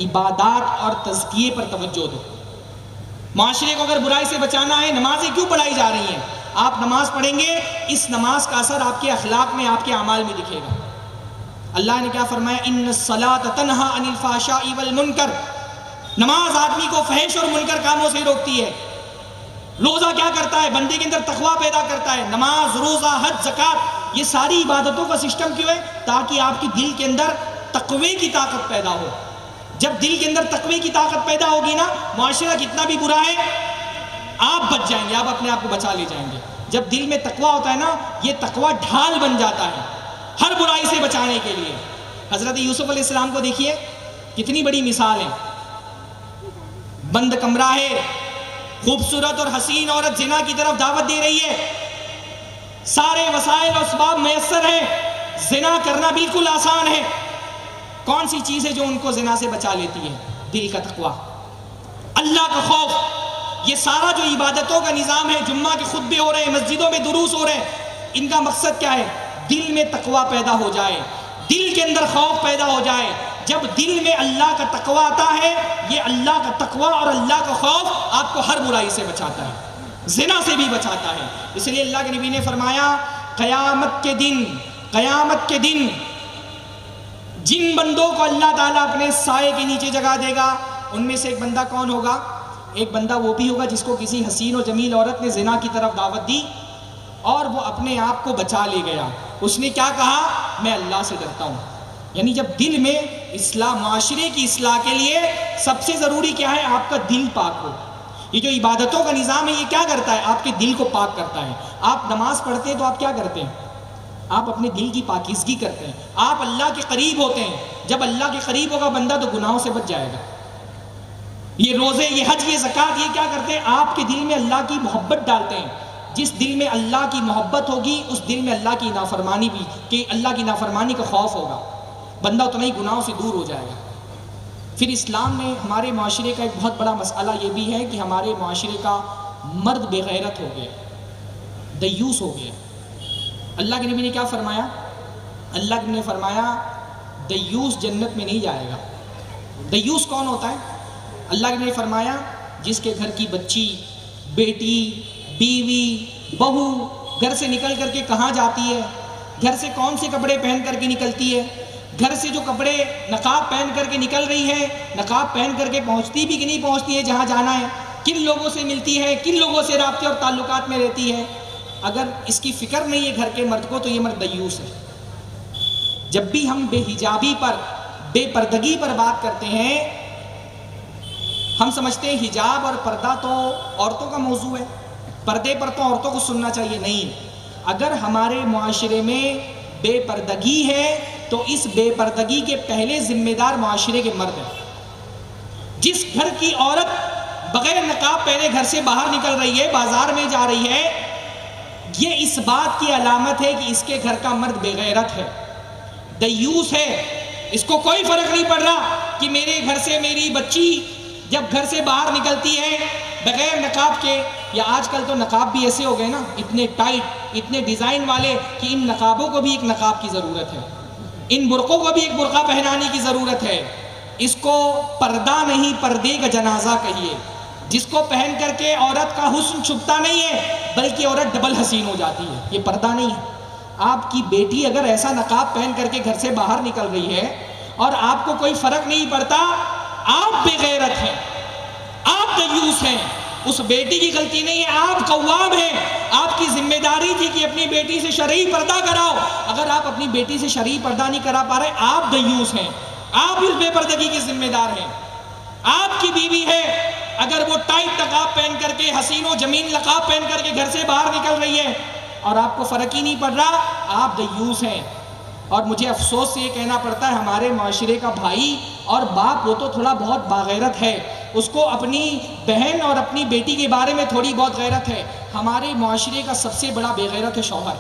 عبادات اور تزکیے پر توجہ دو۔ معاشرے کو اگر برائی سے بچانا ہے، نمازیں کیوں پڑھائی جا رہی ہیں؟ آپ نماز پڑھیں گے، اس نماز کا اثر آپ کے اخلاق میں، آپ کے اعمال میں دکھے گا۔ اللہ نے کیا فرمایا؟ ان الصلاۃ تنہی عن الفحشاء والمنکر، نماز آدمی کو فحش اور منکر کاموں سے روکتی ہے۔ روزہ کیا کرتا ہے؟ بندے کے اندر تقویٰ پیدا کرتا ہے۔ نماز، روزہ، حج، زکوٰۃ، یہ ساری عبادتوں کا سسٹم کیوں ہے؟ تاکہ آپ کی دل کے اندر تقوی کی طاقت پیدا ہو۔ جب دل کے اندر تقوی کی طاقت پیدا ہوگی نا، معاشرہ کتنا بھی برا ہے آپ بچ جائیں گے، آپ اپنے آپ کو بچا لے جائیں گے۔ جب دل میں تقویٰ ہوتا ہے نا، یہ تقویٰ ڈھال بن جاتا ہے ہر برائی سے بچانے کے لیے۔ حضرت یوسف علیہ السلام کو دیکھیے، کتنی بڑی مثال ہے۔ بند کمرہ ہے، خوبصورت اور حسین عورت زنا کی طرف دعوت دے رہی ہے، سارے وسائل اور اسباب میسر ہیں، زنا کرنا بالکل آسان ہے۔ کون سی چیز ہے جو ان کو زنا سے بچا لیتی ہے؟ دل کا تقویٰ، اللہ کا خوف۔ یہ سارا جو عبادتوں کا نظام ہے، جمعہ کے خطبے ہو رہے ہیں، مسجدوں میں دروس ہو رہے ہیں، ان کا مقصد کیا ہے؟ دل میں تقویٰ پیدا ہو جائے، دل کے اندر خوف پیدا ہو جائے۔ جب دل میں اللہ کا تقویٰ آتا ہے، یہ اللہ کا تقویٰ اور اللہ کا خوف آپ کو ہر برائی سے بچاتا ہے، زنا سے بھی بچاتا ہے۔ اس لیے اللہ کے نبی نے فرمایا، قیامت کے دن جن بندوں کو اللہ تعالیٰ اپنے سائے کے نیچے جگہ دے گا، ان میں سے ایک بندہ کون ہوگا؟ ایک بندہ وہ بھی ہوگا جس کو کسی حسین و جمیل عورت نے زنا کی طرف دعوت دی اور وہ اپنے آپ کو بچا لے گیا۔ اس نے کیا کہا؟ میں اللہ سے ڈرتا ہوں۔ یعنی جب دل میں اصلاح، معاشرے کی اصلاح کے لیے سب سے ضروری کیا ہے؟ آپ کا دل پاک ہو۔ یہ جو عبادتوں کا نظام ہے، یہ کیا کرتا ہے؟ آپ کے دل کو پاک کرتا ہے۔ آپ نماز پڑھتے ہیں تو آپ کیا کرتے ہیں؟ آپ اپنے دل کی پاکیزگی کرتے ہیں، آپ اللہ کے قریب ہوتے ہیں۔ جب اللہ کے قریب ہوگا بندہ تو گناہوں سے بچ جائے گا۔ یہ روزے، یہ حج، یہ زکوٰۃ، یہ کیا کرتے ہیں؟ آپ کے دل میں اللہ کی محبت ڈالتے ہیں۔ جس دل میں اللہ کی محبت ہوگی، اس دل میں اللہ کی نافرمانی بھی، کہ اللہ کی نافرمانی کا خوف ہوگا، بندہ اتنا ہی گناہوں سے دور ہو جائے گا۔ پھر اسلام میں ہمارے معاشرے کا ایک بہت بڑا مسئلہ یہ بھی ہے کہ ہمارے معاشرے کا مرد بے غیرت ہو گیا، دیوس ہو گیا۔ اللہ کے نبی نے کیا فرمایا؟ اللہ کے نبی نے فرمایا دیوس جنت میں نہیں جائے گا۔ دیوس کون ہوتا ہے؟ اللہ کے نبی نے فرمایا جس کے گھر کی بچی، بیٹی، بیوی، بہو گھر سے نکل کر کے کہاں جاتی ہے، گھر سے کون سے کپڑے پہن کر کے نکلتی ہے، گھر سے جو کپڑے نقاب پہن کر کے نکل رہی ہے، نقاب پہن کر کے پہنچتی بھی کہ نہیں پہنچتی ہے جہاں جانا ہے، کن لوگوں سے ملتی ہے، کن لوگوں سے رابطے اور تعلقات میں رہتی ہے، اگر اس کی فکر نہیں ہے گھر کے مرد کو تو یہ مرد دیوس ہے۔ جب بھی ہم بے حجابی پر، بے پردگی پر بات کرتے ہیں، ہم سمجھتے ہیں حجاب اور پردہ تو عورتوں کا موضوع ہے، پردے پر تو عورتوں کو سننا چاہیے۔ نہیں، اگر ہمارے معاشرے میں بے پردگی ہے تو اس بے پردگی کے پہلے ذمہ دار معاشرے کے مرد ہیں۔ جس گھر کی عورت بغیر نقاب پہنے گھر سے باہر نکل رہی ہے، بازار میں جا رہی ہے، یہ اس بات کی علامت ہے کہ اس کے گھر کا مرد بے غیرت ہے، دیوس ہے۔ اس کو کوئی فرق نہیں پڑ رہا کہ میرے گھر سے میری بچی جب گھر سے باہر نکلتی ہے بغیر نقاب کے، یا آج کل تو نقاب بھی ایسے ہو گئے نا، اتنے ٹائٹ، اتنے ڈیزائن والے کہ ان نقابوں کو بھی ایک نقاب کی ضرورت ہے، ان برقعوں کو بھی ایک برقع پہنانے کی ضرورت ہے۔ اس کو پردہ نہیں پردے کا جنازہ کہیے، جس کو پہن کر کے عورت کا حسن چھپتا نہیں ہے بلکہ عورت ڈبل حسین ہو جاتی ہے، یہ پردہ نہیں ہے۔ آپ کی بیٹی اگر ایسا نقاب پہن کر کے گھر سے باہر نکل رہی ہے اور آپ کو کوئی فرق نہیں پڑتا، آپ بے غیرت ہیں، آپ دیوس ہیں، اس بیٹی کی غلطی نہیں ہے، آپ قوام ہیں۔ آپ کی ذمہ داری تھی کہ اپنی بیٹی سے شرعی پردہ کراؤ، اگر آپ اپنی بیٹی سے شرعی پردہ نہیں کرا پا رہے، آپ دیوس ہیں، آپ اس بے پردگی کے ذمہ دار ہیں۔ آپ کی بیوی ہے، اگر وہ ٹائٹ نقاب پہن کر کے، حسین و جمیل نقاب پہن کر کے گھر سے باہر نکل رہی ہے اور آپ کو فرق ہی نہیں پڑ رہا، آپ دیوس ہیں۔ اور مجھے افسوس سے یہ کہنا پڑتا ہے، ہمارے معاشرے کا بھائی اور باپ وہ تو تھوڑا بہت باغیرت ہے، اس کو اپنی بہن اور اپنی بیٹی کے بارے میں تھوڑی بہت غیرت ہے۔ ہمارے معاشرے کا سب سے بڑا بے غیرت ہے شوہر،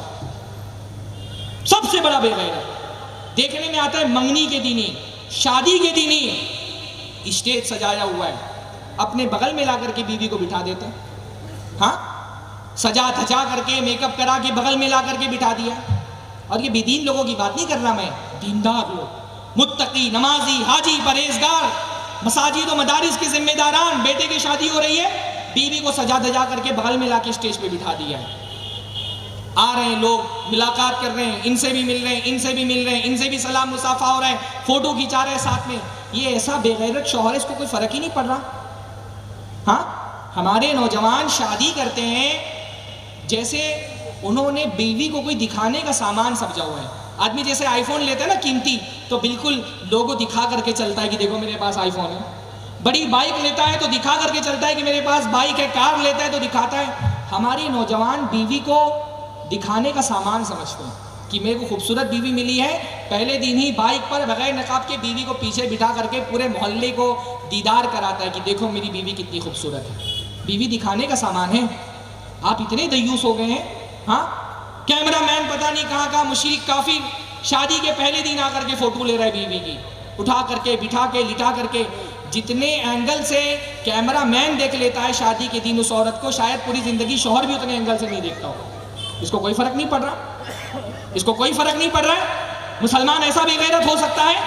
سب سے بڑا بے غیرت۔ دیکھنے میں آتا ہے منگنی کے دن ہی، شادی کے دن ہی اسٹیج سجایا ہوا ہے، اپنے بغل میں لا کر کے بیوی کو بٹھا دیتے ہیں، ہاں، سجا دھجا کر کے میک اپ کرا کے بغل میں لا کر کے بٹھا دیا۔ اور یہ بے دین لوگوں کی بات نہیں کر رہا میں، دیندار لوگ، متقی، نمازی، حاجی، پرہیزگار، مساجد و مدارس کے ذمہ داران، بیٹے کی شادی ہو رہی ہے، بیوی کو سجا دھجا کر کے بغل میں لا کے اسٹیج پہ بٹھا دیا ہے۔ آ رہے ہیں لوگ، ملاقات کر رہے ہیں، ان سے بھی مل رہے ہیں، ان سے بھی مل رہے ہیں، ان سے بھی سلام مصافحہ ہو رہا ہے، فوٹو کھینچا رہے ہیں ساتھ میں۔ یہ ایسا بے غیرت شوہر ہے، اس کو کوئی فرق ہی نہیں پڑ رہا۔ ہاں، ہمارے نوجوان شادی کرتے ہیں جیسے انہوں نے بیوی کو کوئی دکھانے کا سامان سمجھا ہوا ہے۔ آدمی جیسے آئی فون لیتا ہے نا قیمتی، تو بالکل لوگوں دکھا کر کے چلتا ہے کہ دیکھو میرے پاس آئی فون ہے۔ بڑی بائک لیتا ہے تو دکھا کر کے چلتا ہے کہ میرے پاس بائک ہے، کار لیتا ہے تو دکھاتا ہے۔ ہماری نوجوان بیوی کو دکھانے کا سامان سمجھتے ہیں کہ میرے کو خوبصورت بیوی ملی ہے، پہلے دن ہی بائک پر بغیر نقاب کے بیوی کو پیچھے بٹھا کر کے پورے محلے کو دیدار کراتا ہے کہ دیکھو میری بیوی کتنی خوبصورت ہے۔ بیوی دکھانے کا سامان ہے۔ آپ اتنے دیوس ہو گئے ہیں، ہاں، کیمرہ مین پتہ نہیں کہاں کا مشرک کافر شادی کے پہلے دن آ کر کے فوٹو لے رہا ہے بیوی کی، اٹھا کر کے، بٹھا کے، لٹا کر کے۔ جتنے اینگل سے کیمرہ مین دیکھ لیتا ہے شادی کے دن اس عورت کو، شاید پوری زندگی شوہر بھی اتنے اینگل سے نہیں دیکھتا ہو۔ اس کو کوئی فرق نہیں پڑ رہا، اس کو کوئی فرق نہیں پڑ رہا ہے۔ مسلمان ایسا بے غیرت ہو سکتا ہے؟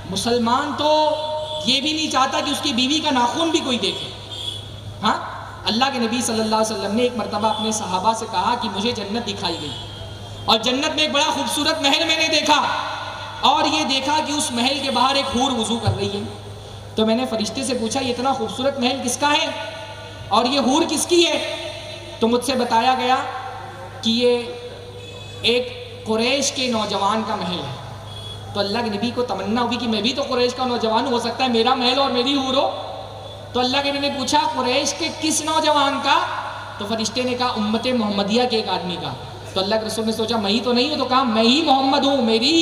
مسلمان تو یہ بھی نہیں چاہتا کہ اس کی بیوی کا ناخن بھی کوئی دیکھے۔ ہاں، اللہ کے نبی صلی اللہ علیہ وسلم نے ایک مرتبہ اپنے صحابہ سے کہا کہ مجھے جنت دکھائی گئی، اور جنت میں ایک بڑا خوبصورت محل میں نے دیکھا، اور یہ دیکھا کہ اس محل کے باہر ایک حور وضو کر رہی ہے۔ تو میں نے فرشتے سے پوچھا یہ اتنا خوبصورت محل کس کا ہے اور یہ حور کس کی ہے؟ تو مجھ سے بتایا گیا کہ یہ ایک قریش کے نوجوان کا محل ہے۔ تو اللہ کے نبی کو تمنا ہوگی کہ میں بھی تو قریش کا نوجوان ہو سکتا ہے میرا محل اور میری حور ہو۔ تو اللہ کے نبی نے پوچھا قریش کے کس نوجوان کا؟ تو فرشتے نے کہا امت محمدیہ کے ایک آدمی کا۔ تو اللہ کے رسول نے سوچا میں ہی تو نہیں ہوں، تو کہا میں ہی محمد ہوں، میری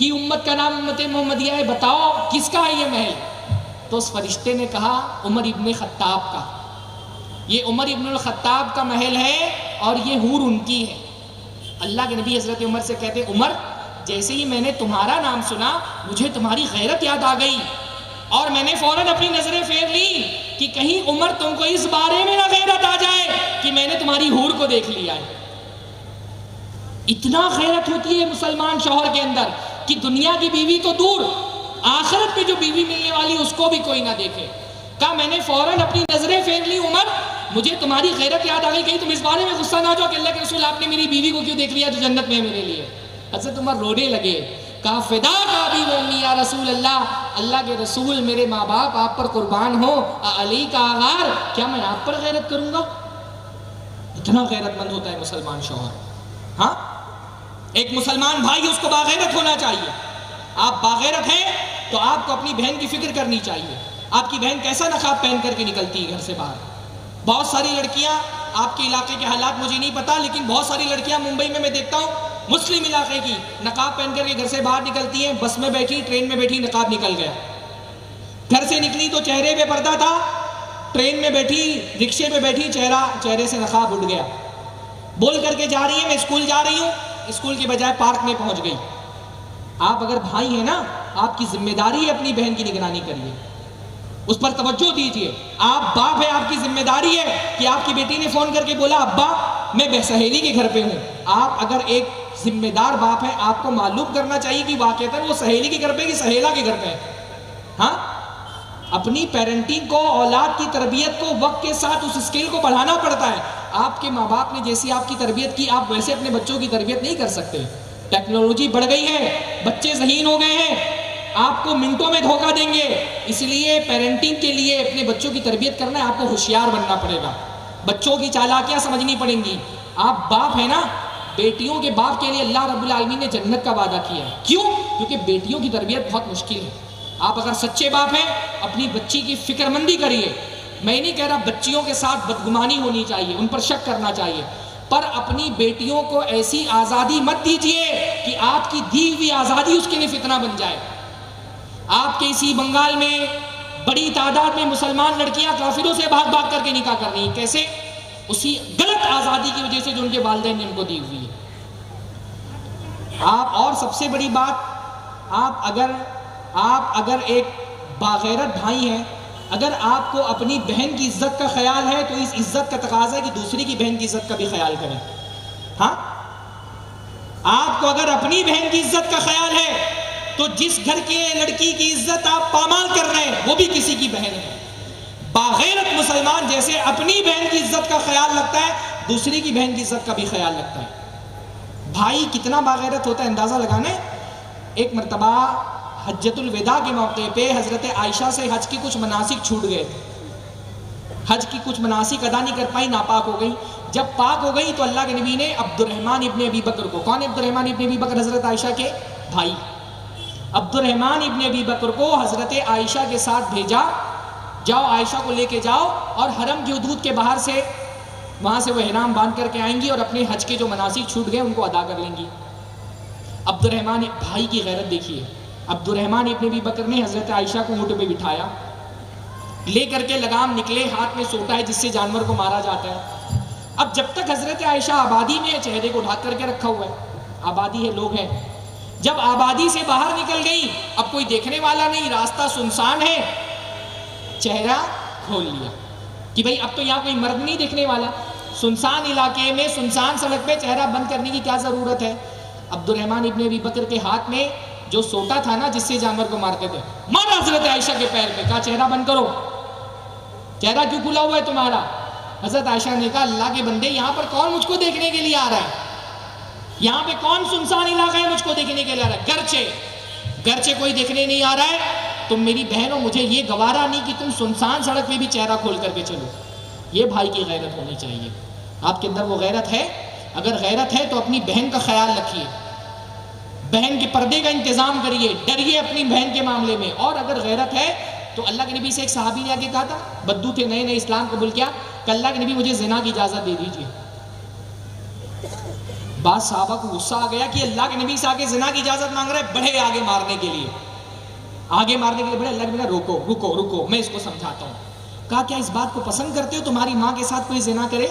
ہی امت کا نام امت محمدیہ ہے، بتاؤ کس کا ہے یہ محل؟ تو اس فرشتے نے کہا عمر ابن خطاب کا، یہ عمر ابن الخطاب کا محل ہے اور یہ حور ان کی ہے۔ اللہ کے نبی حضرت عمر سے کہتے عمر جیسے ہی میں نے تمہارا نام سنا مجھے تمہاری غیرت یاد آ گئی، اور میں نے فوراً اپنی نظریں پھیر لی کہ کہیں عمر تم کو اس بارے میں نہ غیرت آ جائے کہ میں نے تمہاری حور کو دیکھ لیا ہے۔ اتنا غیرت ہوتی ہے مسلمان شوہر کے اندر کہ دنیا کی بیوی تو دور، آخرت میں جو بیوی ملنے والی اس کو بھی کوئی نہ دیکھے۔ کہا میں نے فوراً اپنی نظریں پھیر لی عمر، مجھے تمہاری غیرت یاد آ گئی، کہیں تم اس بارے میں غصہ نہ جاؤ کہ اللہ کے رسول آپ نے میری بیوی کو کیوں دیکھ لیا جو جنت میں ہے میرے لیے۔ حضرت عمر رونے لگے، کہا فدا کا ابی و امی یا رسول اللہ، اللہ کے رسول میرے ماں باپ آپ پر قربان ہو، علی کا آغار، کیا میں آپ پر غیرت کروں گا؟ اتنا غیرت مند ہوتا ہے مسلمان شوہر۔ ہاں، ایک مسلمان بھائی اس کو باغیرت ہونا چاہیے۔ آپ باغیرت ہیں تو آپ کو اپنی بہن کی فکر کرنی چاہیے، آپ کی بہن کیسا نقاب پہن کر کے نکلتی ہے گھر سے باہر۔ بہت ساری لڑکیاں، آپ کے علاقے کے حالات مجھے نہیں پتا، لیکن بہت ساری لڑکیاں ممبئی میں دیکھتا ہوں مسلم علاقے کی، نقاب پہن کر کے گھر سے باہر نکلتی ہیں، بس میں بیٹھی، ٹرین میں بیٹھی، نقاب نکل گیا، گھر سے نکلی تو چہرے پہ پردہ تھا، ٹرین میں بیٹھی، رکشے پہ بیٹھی، چہرے سے نقاب اٹھ گیا، بول کر کے جا رہی ہے میں اسکول جا رہی ہوں، اسکول کے بجائے پارک میں پہنچ گئی۔ آپ اگر بھائی ہیں نا، آپ کی ذمہ داری ہے اپنی بہن کی نگرانی کریے، اس پر توجہ دیجیے۔ آپ باپ ہے، آپ کی ذمہ داری ہے کہ آپ کی بیٹی نے فون کر کے بولا ابا میں سہیلی کے گھر پہ ہوں، آپ اگر ایک ذمہ دار باپ ہے آپ کو معلوم کرنا چاہیے کہ واقعتاً وہ سہیلی کے گھر پہ کہ سہیلا کے گھر پہ ہے۔ اپنی پیرنٹنگ کو، اولاد کی تربیت کو وقت کے ساتھ اس اسکیل کو بڑھانا پڑتا ہے. آپ کے ماں باپ نے جیسی آپ کی تربیت کی آپ ویسے اپنے بچوں کی تربیت نہیں کر سکتے. ٹیکنالوجی بڑھ گئی ہے، بچے ذہین ہو گئے ہیں، آپ کو منٹوں میں دھوکہ دیں گے. اس لیے پیرنٹنگ کے لیے اپنے بچوں کی تربیت کرنا ہے آپ کو ہوشیار بننا پڑے گا، بچوں کی چالاکیاں سمجھنی پڑیں گی. آپ باپ ہیں نا، بیٹیوں کے باپ کے لیے اللہ رب العالمین نے جنت کا وعدہ کیا ہے. کیوں؟ کیونکہ بیٹیوں کی تربیت بہت مشکل ہے. آپ اگر سچے باپ ہیں اپنی بچی کی فکر مندی کریے. میں نہیں کہہ رہا بچیوں کے ساتھ بدگمانی ہونی چاہیے، ان پر شک کرنا چاہیے، پر اپنی بیٹیوں کو ایسی آزادی مت دیجیے کہ آپ کی دی ہوئی آزادی اس کے لیے فتنہ بن جائے. آپ کے اسی بنگال میں بڑی تعداد میں مسلمان لڑکیاں کافروں سے بھاگ بھاگ کر کے نکاح کر رہی ہیں. کیسے؟ اسی غلط آزادی کی وجہ سے جو ان کے والدین نے ان کو دی ہوئی ہے. آپ اور سب سے بڑی بات، آپ اگر ایک باغیرت بھائی ہیں، اگر آپ کو اپنی بہن کی عزت کا خیال ہے تو اس عزت کا تقاضا ہے کہ دوسری کی بہن کی عزت کا بھی خیال کریں. ہاں، آپ کو اگر اپنی بہن کی عزت کا خیال ہے تو جس گھر کے لڑکی کی عزت آپ پامال کر رہے ہیں وہ بھی کسی کی بہن ہے. باغیرت مسلمان جیسے اپنی بہن کی عزت کا خیال رکھتا ہے دوسری کی بہن کی عزت کا بھی خیال رکھتا ہے. بھائی کتنا باغیرت ہوتا ہے اندازہ لگانے. ایک مرتبہ حجۃ الوداع کے موقع پہ حضرت عائشہ سے حج کی کچھ مناسک چھوٹ گئے تھے. حج کی کچھ مناسک ادا نہیں کر پائی، ناپاک ہو گئی. جب پاک ہو گئی تو اللہ کے نبی نے عبد الرحمن ابن ابی بکر کو، کون عبد الرحمن ابن ابی بکر؟ حضرت عائشہ کے بھائی عبد الرحمن ابن ابی بکر کو حضرت عائشہ کے ساتھ بھیجا، جاؤ عائشہ کو لے کے جاؤ اور حرم کی حدود کے باہر سے وہاں سے وہ احرام باندھ کر کے آئیں گی اور اپنے حج کے جو مناسک چھوٹ گئے ان کو ادا کر لیں گی. عبد الرحمن بھائی کی غیرت دیکھیے. عبد الرحمن ابن ابی بکر نے حضرت عائشہ کو اونٹ پہ بٹھایا، لے کر کے لگام نکلے، ہاتھ میں سوٹا ہے جس سے جانور کو مارا جاتا ہے. اب جب تک حضرت عائشہ آبادی میں چہرے کو ڈھک کر کے رکھا ہوا ہے، آبادی ہے، لوگ ہیں. جب آبادی سے باہر نکل گئی، اب کوئی دیکھنے والا نہیں، راستہ سنسان ہے، چہرہ کھول لیا کہ بھئی اب تو یہاں کوئی مرد نہیں دیکھنے والا. سنسان علاقے میں سنسان سڑک پہ چہرہ بند کرنے کی کیا ضرورت ہے؟ عبد الرحمن ابن ابی بکر کے ہاتھ میں جو سوٹا تھا نا جس سے جانور کو مارتے تھے، مارا حضرت عائشہ کے پیر پہ، کہا چہرہ بند کرو، چہرہ کیوں کھلا ہوا ہے تمہارا؟ حضرت عائشہ نے کہا اللہ کے بندے یہاں پر کون مجھ کو دیکھنے کے لیے آ رہا ہے؟ یہاں پہ کون سنسان علاقہ ہے مجھ کو دیکھنے کے لیے آ رہا ہے؟ گرچہ کوئی دیکھنے نہیں آ رہا ہے، تم میری بہن ہو، مجھے یہ گوارا نہیں کہ تم سنسان سڑک پہ بھی چہرہ کھول کر کے چلو. یہ بھائی کی غیرت ہونی چاہیے. آپ کے اندر وہ غیرت ہے؟ اگر غیرت ہے تو اپنی بہن کا خیال رکھیے، بہن کے پردے کا انتظام کریے، ڈریے اپنی بہن کے معاملے میں. اور اگر غیرت ہے تو اللہ کے نبی سے ایک صحابی نے آ کے کہا تھا، بدو تھے، نئے نئے اسلام قبول کیا، کہ اللہ کے نبی مجھے زنا کی اجازت دے دیجیے. بعض صحابہ کو غصہ آ گیا کہ اللہ کے نبی سے آگے زنا کی اجازت مانگ رہا ہے، بڑھے آگے مارنے کے لیے، آگے مارنے کے لیے بڑھے. اللہ کے نبی رکو رکو رکو، میں اس کو سمجھاتا ہوں. کہا کیا اس بات کو پسند کرتے ہو تمہاری ماں کے ساتھ کوئی زنا کرے؟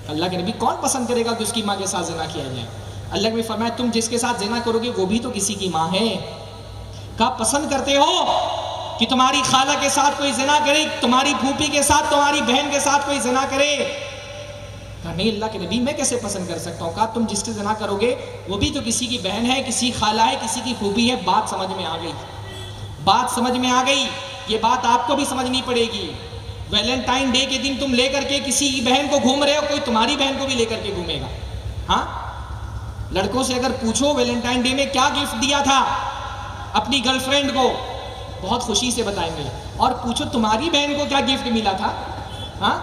اللہ کے نبی کون پسند کرے گا کہ اس کی ماں کے ساتھ زنا کیا جائے؟ اللہ نے فرمایا تم جس کے ساتھ زنا کرو گے وہ بھی تو کسی کی ماں ہے. کہا پسند کرتے ہو کہ تمہاری خالہ کے ساتھ کوئی زنا کرے، تمہاری پھوپھی کے ساتھ، تمہاری بہن کے ساتھ کوئی زنا کرے؟ کہا نہیں اللہ کے نبی میں کیسے پسند کر سکتا ہوں. کہا تم جس سے زنا کرو گے وہ بھی تو کسی کی بہن ہے، کسی خالہ ہے، کسی کی پھوپھی ہے. بات سمجھ میں آ گئی، بات سمجھ میں آ گئی. یہ بات آپ کو بھی سمجھنی پڑے گی. ویلنٹائن ڈے کے دن تم لے کر کے کسی کی بہن کو گھوم رہے ہو، کوئی تمہاری بہن کو بھی لے کر کے گھومے گا. ہاں، لڑکوں سے اگر پوچھو ویلنٹائن ڈے میں کیا گفٹ دیا تھا اپنی گرل فرینڈ کو، بہت خوشی سے بتائیں گے. اور پوچھو تمہاری بہن کو کیا گفٹ ملا تھا، ہاں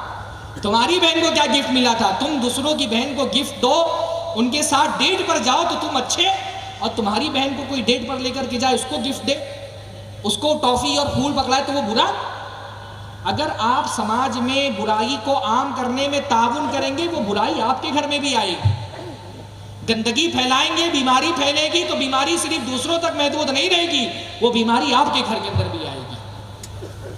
تمہاری بہن کو کیا گفٹ ملا تھا. تم دوسروں کی بہن کو گفٹ دو، ان کے ساتھ ڈیٹ پر جاؤ تو تم اچھے، اور تمہاری بہن کو کوئی ڈیٹ پر لے کر کے جائے، اس کو گفٹ دے، اس کو ٹافی اور پھول پکڑائے تو وہ برا. اگر آپ سماج میں برائی کو عام کرنے میں تعاون کریں گے وہ برائی آپ کے گھر میں بھی آئے گی. گندگی پھیلائیں گے، بیماری پھیلے گی تو بیماری صرف دوسروں تک محدود نہیں رہے گی، وہ بیماری آپ کے گھر کے اندر بھی آئے گی.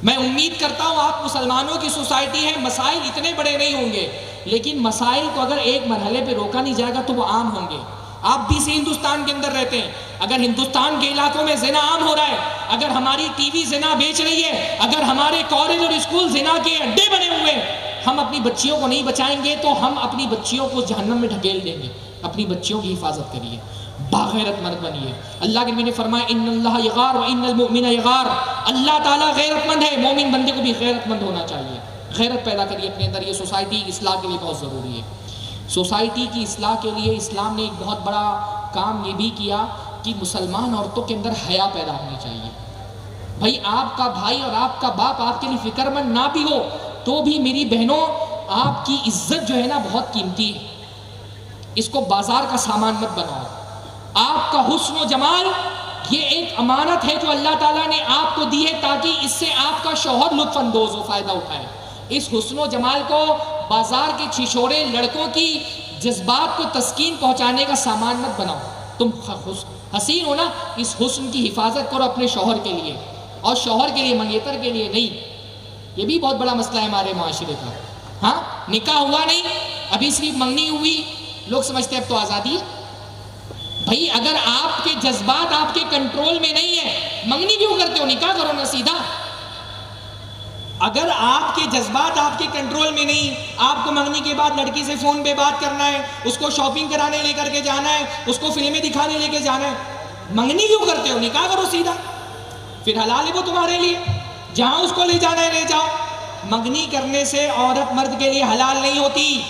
میں امید کرتا ہوں آپ مسلمانوں کی سوسائٹی ہے، مسائل اتنے بڑے نہیں ہوں گے، لیکن مسائل کو اگر ایک مرحلے پہ روکا نہیں جائے گا تو وہ عام ہوں گے. آپ بھی اسی ہندوستان کے اندر رہتے ہیں، اگر ہندوستان کے علاقوں میں زنا عام ہو رہا ہے، اگر ہماری ٹی وی زنا بیچ رہی ہے، اگر ہمارے کالج اور اسکول زنا کے اڈے بنے ہوئے ہیں، ہم اپنی بچیوں کو نہیں بچائیں گے تو ہم اپنی بچیوں کو جہنم میں ڈھکیل دیں گے. اپنی بچیوں کی حفاظت کریے. باغیرت مرد بنیے. اللہ کے نبی نے فرمایا ان اللہ یغار و ان المؤمن یغار، اللہ تعالیٰ غیرت مند ہے، مومن بندے کو بھی غیرت مند ہونا چاہیے. غیرت پیدا کریے اپنے اندر. یہ سوسائٹی کی اصلاح کے لیے بہت ضروری ہے. سوسائٹی کی اصلاح کے لیے اسلام نے ایک بہت بڑا کام یہ بھی کیا کہ مسلمان عورتوں کے اندر حیا پیدا ہونی چاہیے. بھائی آپ کا بھائی اور آپ کا باپ آپ کے لیے فکر مند نہ بھی ہو تو بھی میری بہنوں آپ کی عزت جو ہے نا بہت قیمتی ہے. اس کو بازار کا سامان مت بناؤ. آپ کا حسن و جمال یہ ایک امانت ہے جو اللہ تعالیٰ نے آپ کو دی ہے تاکہ اس سے آپ کا شوہر لطف اندوز ہو، فائدہ اٹھائے. اس حسن و جمال کو بازار کے چھچھوڑے لڑکوں کی جذبات کو تسکین پہنچانے کا سامان مت بناؤ. تم حسین ہو نا، اس حسن کی حفاظت کرو اپنے شوہر کے لیے، اور شوہر کے لیے منگیتر کے لیے نہیں. یہ بھی بہت بڑا مسئلہ ہے ہمارے معاشرے کا. ہاں نکاح ہوا نہیں، ابھی صرف منگنی ہوئی، لوگ سمجھتے ہیں اب تو آزادی ہے. بھائی اگر آپ کے جذبات آپ کے کنٹرول میں نہیں ہے، منگنی کیوں کرتے ہو؟ نکاح کرو نا سیدھا. اگر آپ کے جذبات آپ کے کنٹرول میں نہیں، آپ کو منگنی کے بعد لڑکی سے فون پہ بات کرنا ہے، اس کو شاپنگ کرانے لے کر کے جانا ہے، اس کو فلمیں دکھانے لے کے جانا ہے، منگنی کیوں کرتے ہو؟ نکاح کرو سیدھا. پھر حلال ہے وہ تمہارے لیے، جہاں اس کو لے جانا ہے لے جاؤ. منگنی کرنے سے عورت مرد کے لیے حلال نہیں ہوتی.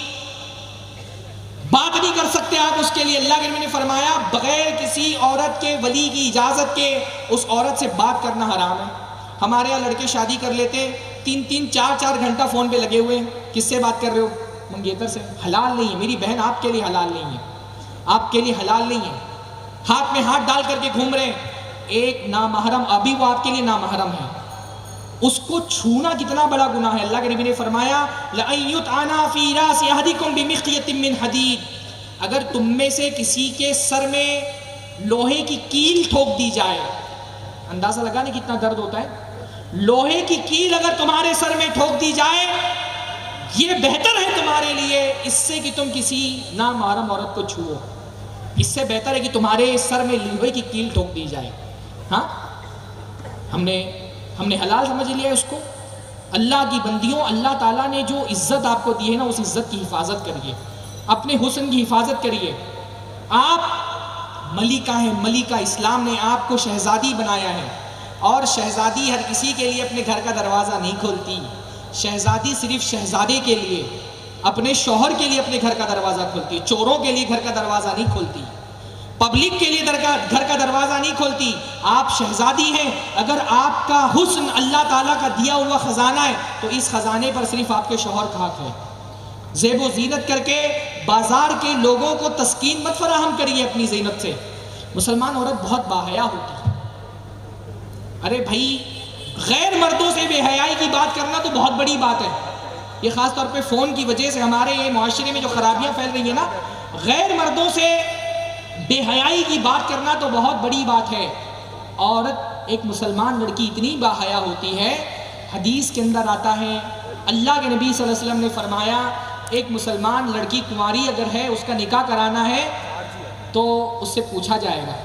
بات نہیں کر سکتے آپ اس کے لیے. اللہ کے نبی نے فرمایا بغیر کسی عورت کے ولی کی اجازت کے اس عورت سے بات کرنا حرام ہے. ہمارے یہاں لڑکے شادی کر لیتے 3-3 4-4 گھنٹہ فون پہ لگے ہوئے ہیں. کس سے بات کر رہے ہو؟ منگیتر سے. حلال نہیں ہے میری بہن، آپ کے لیے حلال نہیں ہے، آپ کے لیے حلال نہیں ہے. ہاتھ میں ہاتھ ڈال کر کے گھوم رہے ہیں ایک نامحرم، ابھی وہ آپ کے لیے نامحرم ہے، اس کو چھونا کتنا بڑا گناہ ہے. اللہ کے نبی نے فرمایا لَأَن يُطْعَنَ فِي رَأْسِ أَحَدِكُمْ بِمِخْيَةٍ مِّنْ حَدِيدٍ، اگر تم میں سے کسی کے سر میں لوہے کی کیل ٹھوک دی جائے، اندازہ لگانے کتنا درد ہوتا ہے. لوہے کی کیل اگر تمہارے سر میں ٹھوک دی جائے، یہ بہتر ہے تمہارے لیے اس سے کہ تم کسی نامحرم عورت کو چھوؤ. اس سے بہتر ہے کہ تمہارے سر میں لوہے کی کیل ٹھوک دی جائے. ہاں ہم نے حلال سمجھ لیا اس کو. اللہ کی بندیوں، اللہ تعالیٰ نے جو عزت آپ کو دی ہے نا، اس عزت کی حفاظت کریے، اپنے حسن کی حفاظت کریے. آپ ملکہ ہیں، ملکہ. اسلام نے آپ کو شہزادی بنایا ہے، اور شہزادی ہر کسی کے لیے اپنے گھر کا دروازہ نہیں کھولتی. شہزادی صرف شہزادے کے لیے، اپنے شوہر کے لیے اپنے گھر کا دروازہ کھولتی. چوروں کے لیے گھر کا دروازہ نہیں کھولتی، پبلک کے لیے گھر کا دروازہ نہیں کھولتی. آپ شہزادی ہیں. اگر آپ کا حسن اللہ تعالیٰ کا دیا ہوا خزانہ ہے تو اس خزانے پر صرف آپ کے شوہر کا حق ہے. زیب و زینت کر کے بازار کے لوگوں کو تسکین مت فراہم کریے اپنی زینت سے. مسلمان عورت بہت باحیا ہوتی ہے. ارے بھائی غیر مردوں سے بے حیائی کی بات کرنا تو بہت بڑی بات ہے. یہ خاص طور پہ فون کی وجہ سے ہمارے یہ معاشرے میں جو خرابیاں پھیل رہی ہیں نا، غیر مردوں سے بے حیائی کی بات کرنا تو بہت بڑی بات ہے. عورت ایک مسلمان لڑکی اتنی باحیا ہوتی ہے، حدیث کے اندر آتا ہے اللہ کے نبی صلی اللہ علیہ وسلم نے فرمایا ایک مسلمان لڑکی کنواری اگر ہے، اس کا نکاح کرانا ہے تو اس سے پوچھا جائے گا.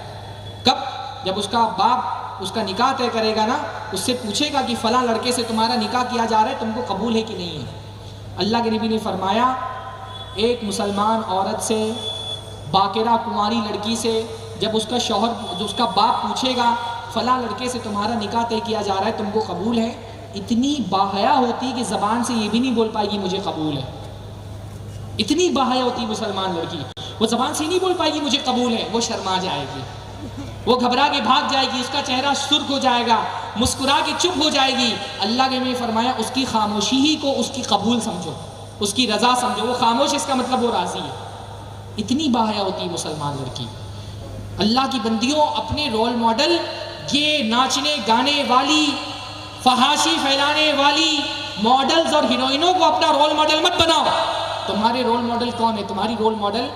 کب؟ جب اس کا باپ اس کا نکاح طے کرے گا نا، اس سے پوچھے گا کہ فلاں لڑکے سے تمہارا نکاح کیا جا رہا ہے، تم کو قبول ہے کہ نہیں ہے. اللہ کے نبی نے فرمایا ایک مسلمان عورت سے، باقرہ کنواری لڑکی سے، جب اس کا شوہر، جو اس کا باپ پوچھے گا فلاں لڑکے سے تمہارا نکاح طے کیا جا رہا ہے، تم کو قبول ہے، اتنی باحیا ہوتی کہ زبان سے یہ بھی نہیں بول پائے گی مجھے قبول ہے. اتنی باحیا ہوتی مسلمان لڑکی، وہ زبان سے نہیں بول پائے گی مجھے قبول ہے، وہ شرما جائے گی، وہ گھبرا کے بھاگ جائے گی، اس کا چہرہ سرخ ہو جائے گا، مسکرا کے چپ ہو جائے گی. اللہ کے نے فرمایا اس کی خاموشی ہی کو اس کی قبول سمجھو، اس کی رضا سمجھو. وہ خاموش، اس کا مطلب وہ راضی ہے. اتنی باحیا ہوتی مسلمان لڑکی. اللہ کی بندیوں، اپنے رول ماڈل یہ ناچنے گانے والی، فحاشی پھیلانے والی ماڈلز اور ہیروئنوں کو اپنا رول ماڈل مت بناؤ. تمہارے رول ماڈل کون ہے؟ تمہاری رول ماڈل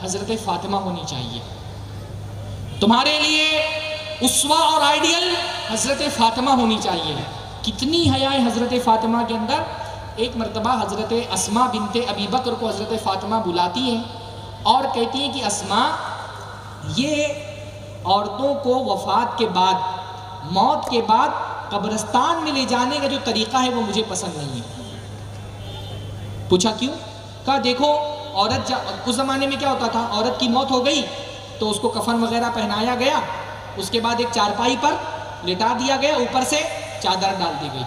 حضرت فاطمہ ہونی چاہیے. تمہارے لیے اسوہ اور آئیڈیل حضرت فاطمہ ہونی چاہیے. کتنی حیا ہے حضرت فاطمہ کے اندر. ایک مرتبہ حضرت اسماء بنت ابی بکر کو حضرت فاطمہ بلاتی ہیں اور کہتی ہیں کہ اسماء، یہ عورتوں کو وفات کے بعد، موت کے بعد قبرستان میں لے جانے کا جو طریقہ ہے وہ مجھے پسند نہیں ہے. پوچھا کیوں؟ کہا دیکھو عورت اس زمانے میں کیا ہوتا تھا، عورت کی موت ہو گئی تو اس کو کفن وغیرہ پہنایا گیا، اس کے بعد ایک چارپائی پر لٹا دیا گیا، اوپر سے چادر ڈال دی گئی.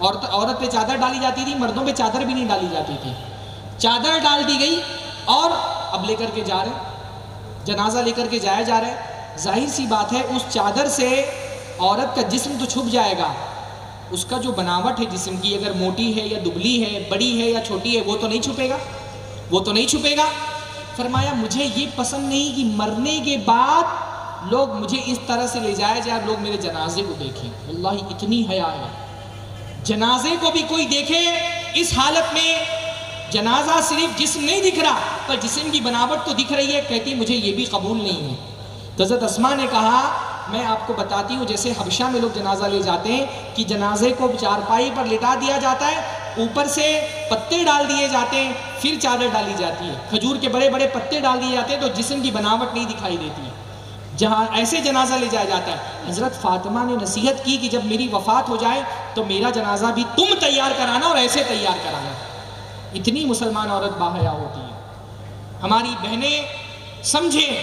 عورت پہ چادر ڈالی جاتی تھی، مردوں پہ چادر بھی نہیں ڈالی جاتی تھی. چادر ڈال دی گئی اور اب لے کر کے جا رہے، جنازہ لے کر کے جایا جا رہا ہے. ظاہر سی بات ہے اس چادر سے عورت کا جسم تو چھپ جائے گا، اس کا جو بناوٹ ہے جسم کی، اگر موٹی ہے یا دبلی ہے، بڑی ہے یا چھوٹی ہے، وہ تو نہیں چھپے گا، وہ تو نہیں چھپے گا. فرمایا مجھے یہ پسند نہیں کہ مرنے کے بعد لوگ مجھے اس طرح سے لے جایا جائے، لوگ میرے جنازے کو دیکھیں. واللہ اتنی حیا ہے، جنازے کو بھی کوئی دیکھے اس حالت میں. جنازہ صرف جسم نہیں دکھ رہا پر جسم کی بناوٹ تو دکھ رہی ہے. کہتی مجھے یہ بھی قبول نہیں ہے. تو حضرت اسماء نے کہا میں آپ کو بتاتی ہوں، جیسے حبشہ میں لوگ جنازہ لے جاتے ہیں کہ جنازے کو چارپائی پر لٹا دیا جاتا ہے، اوپر سے پتے ڈال دیے جاتے ہیں، پھر چادر ڈالی جاتی ہے، کھجور کے بڑے بڑے پتے ڈال دیے جاتے ہیں تو جسم کی بناوٹ نہیں دکھائی دیتی ہے. جہاں ایسے جنازہ لے جایا جاتا ہے. حضرت فاطمہ نے نصیحت کی کہ جب میری وفات ہو جائے تو میرا جنازہ بھی تم تیار کرانا اور ایسے تیار کرانا. اتنی مسلمان عورت باحیا ہوتی ہے. ہماری بہنیں سمجھیں،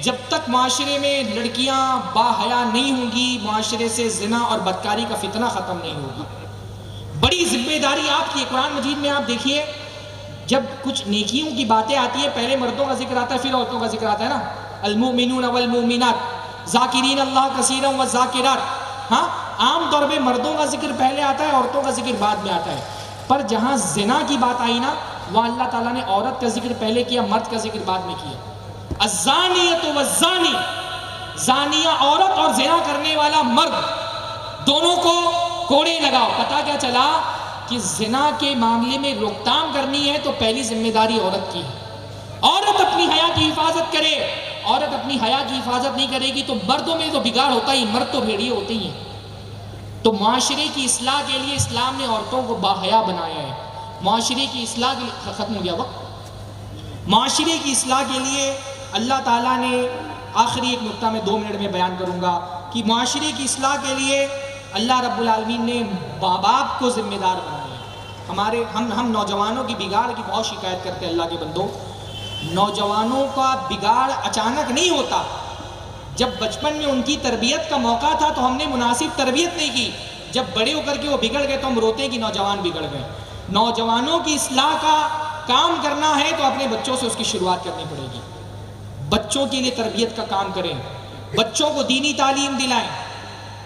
جب تک معاشرے میں لڑکیاں باحیا نہیں ہوں گی، معاشرے سے زنا اور بدکاری کا فتنہ ختم نہیں ہوگا. بڑی ذمہ داری آپ کی. قرآن مجید میں آپ دیکھیے جب کچھ نیکیوں کی باتیں آتی ہیں پہلے مردوں کا ذکر آتا ہے پھر عورتوں کا ذکر آتا ہے نا. المؤمنون والمؤمنات ذاکرین اللہ کثیرا والذاکرات. ہاں عام طور پہ مردوں کا ذکر پہلے آتا ہے، عورتوں کا ذکر بعد میں آتا ہے. پر جہاں زنا کی بات آئی نا وہاں اللہ تعالیٰ نے عورت کا ذکر پہلے کیا، مرد کا ذکر بعد میں کیا. الزانیۃ والزانی، زانیہ عورت اور زنا کرنے والا مرد، دونوں کو کوڑے لگاؤ. پتہ کیا چلا کہ زنا کے معاملے میں روک تھام کرنی ہے تو پہلی ذمہ داری عورت کی ہے. عورت اپنی حیا کی حفاظت کرے. عورت اپنی حیا کی حفاظت نہیں کرے گی تو مردوں میں تو بگاڑ ہوتا ہی، مرد تو بھیڑیے ہوتے ہی ہیں. تو معاشرے کی اصلاح کے لیے اسلام نے عورتوں کو باحیا بنایا ہے. معاشرے کی اصلاح کے لیے ختم ہو گیا وقت. معاشرے کی اصلاح کے لیے اللہ تعالیٰ نے آخری ایک نقطہ میں 2 منٹ میں بیان کروں گا کہ معاشرے کی اصلاح کے لیے اللہ رب العالمین نے ماں باپ کو ذمہ دار بنایا ہے. ہم نوجوانوں کی بگاڑ کی بہت شکایت کرتے ہیں. اللہ کے بندوں، نوجوانوں کا بگاڑ اچانک نہیں ہوتا. جب بچپن میں ان کی تربیت کا موقع تھا تو ہم نے مناسب تربیت نہیں کی. جب بڑے ہو کر کے وہ بگڑ گئے تو ہم روتے ہیں کہ نوجوان بگڑ گئے. نوجوانوں کی اصلاح کا کام کرنا ہے تو اپنے بچوں سے اس کی شروعات کرنی پڑے گی. بچوں کے لیے تربیت کا کام کریں، بچوں کو دینی تعلیم دلائیں،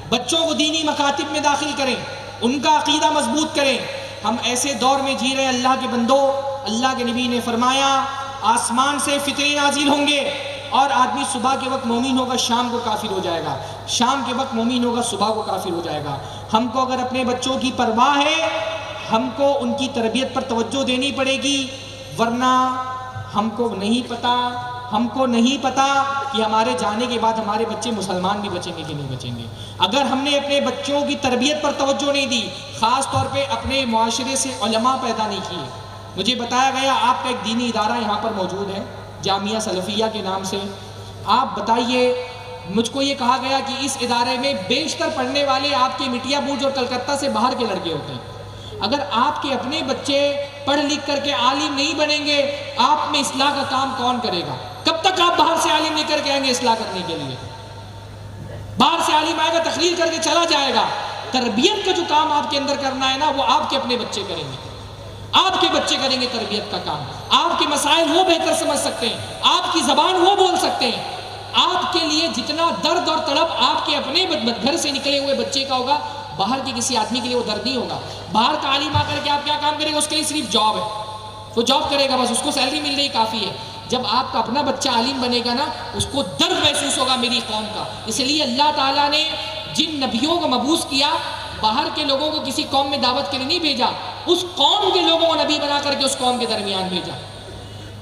بچوں کو دینی مکاتب میں داخل کریں، ان کا عقیدہ مضبوط کریں. ہم ایسے دور میں جی رہے ہیں اللہ کے بندو، اللہ کے نبی نے فرمایا آسمان سے فتنے نازل ہوں گے اور آدمی صبح کے وقت مومن ہوگا شام کو کافر ہو جائے گا، شام کے وقت مومن ہوگا صبح کو کافر ہو جائے گا. ہم کو اگر اپنے بچوں کی پرواہ ہے ہم کو ان کی تربیت پر توجہ دینی پڑے گی، ورنہ ہم کو نہیں پتا کہ ہمارے جانے کے بعد ہمارے بچے مسلمان بھی بچیں گے کہ نہیں بچیں گے. اگر ہم نے اپنے بچوں کی تربیت پر توجہ نہیں دی، خاص طور پہ اپنے معاشرے سے علماء پیدا نہیں کیے. مجھے بتایا گیا آپ کا ایک دینی ادارہ یہاں پر موجود ہے جامعہ سلفیہ کے نام سے. آپ بتائیے، مجھ کو یہ کہا گیا کہ اس ادارے میں بیشتر پڑھنے والے آپ کے مٹیا بوجھ اور کلکتہ سے باہر کے لڑکے ہوتے ہیں. اگر آپ کے اپنے بچے پڑھ لکھ کر کے عالم نہیں بنیں گے، آپ میں اصلاح کا کام کون کرے گا؟ کب تک آپ باہر سے عالم لے کر کے آئیں گے اصلاح کرنے کے لیے؟ باہر سے عالم آئے گا تقریر کر کے چلا جائے گا. تربیت کا جو کام آپ کے اندر کرنا ہے نا وہ آپ کے اپنے بچے کریں گے. آپ کے بچے کریں گے تربیت کا کام. آپ کے مسائل وہ بہتر سمجھ سکتے ہیں، آپ کی زبان وہ بول سکتے ہیں. آپ کے لیے جتنا درد اور تڑپ آپ کے اپنے گھر سے نکلے ہوئے بچے کا ہوگا، باہر کے کسی آدمی کے لیے وہ درد نہیں ہوگا. باہر کا عالم آ کر کے آپ کیا کام کرے گا؟ اس کے لیے صرف جاب ہے، وہ جاب کرے گا بس، اس کو سیلری مل رہی کافی ہے. جب آپ کا اپنا بچہ عالم بنے گا نا اس کو درد محسوس ہوگا میری قوم کا. اس لیے اللہ تعالیٰ نے جن نبیوں کو مبعوث کیا باہر کے لوگوں کو کسی قوم میں دعوت کے لیے نہیں بھیجا، اس قوم کے لوگوں کو نبی بنا کر کے اس قوم کے درمیان بھیجا.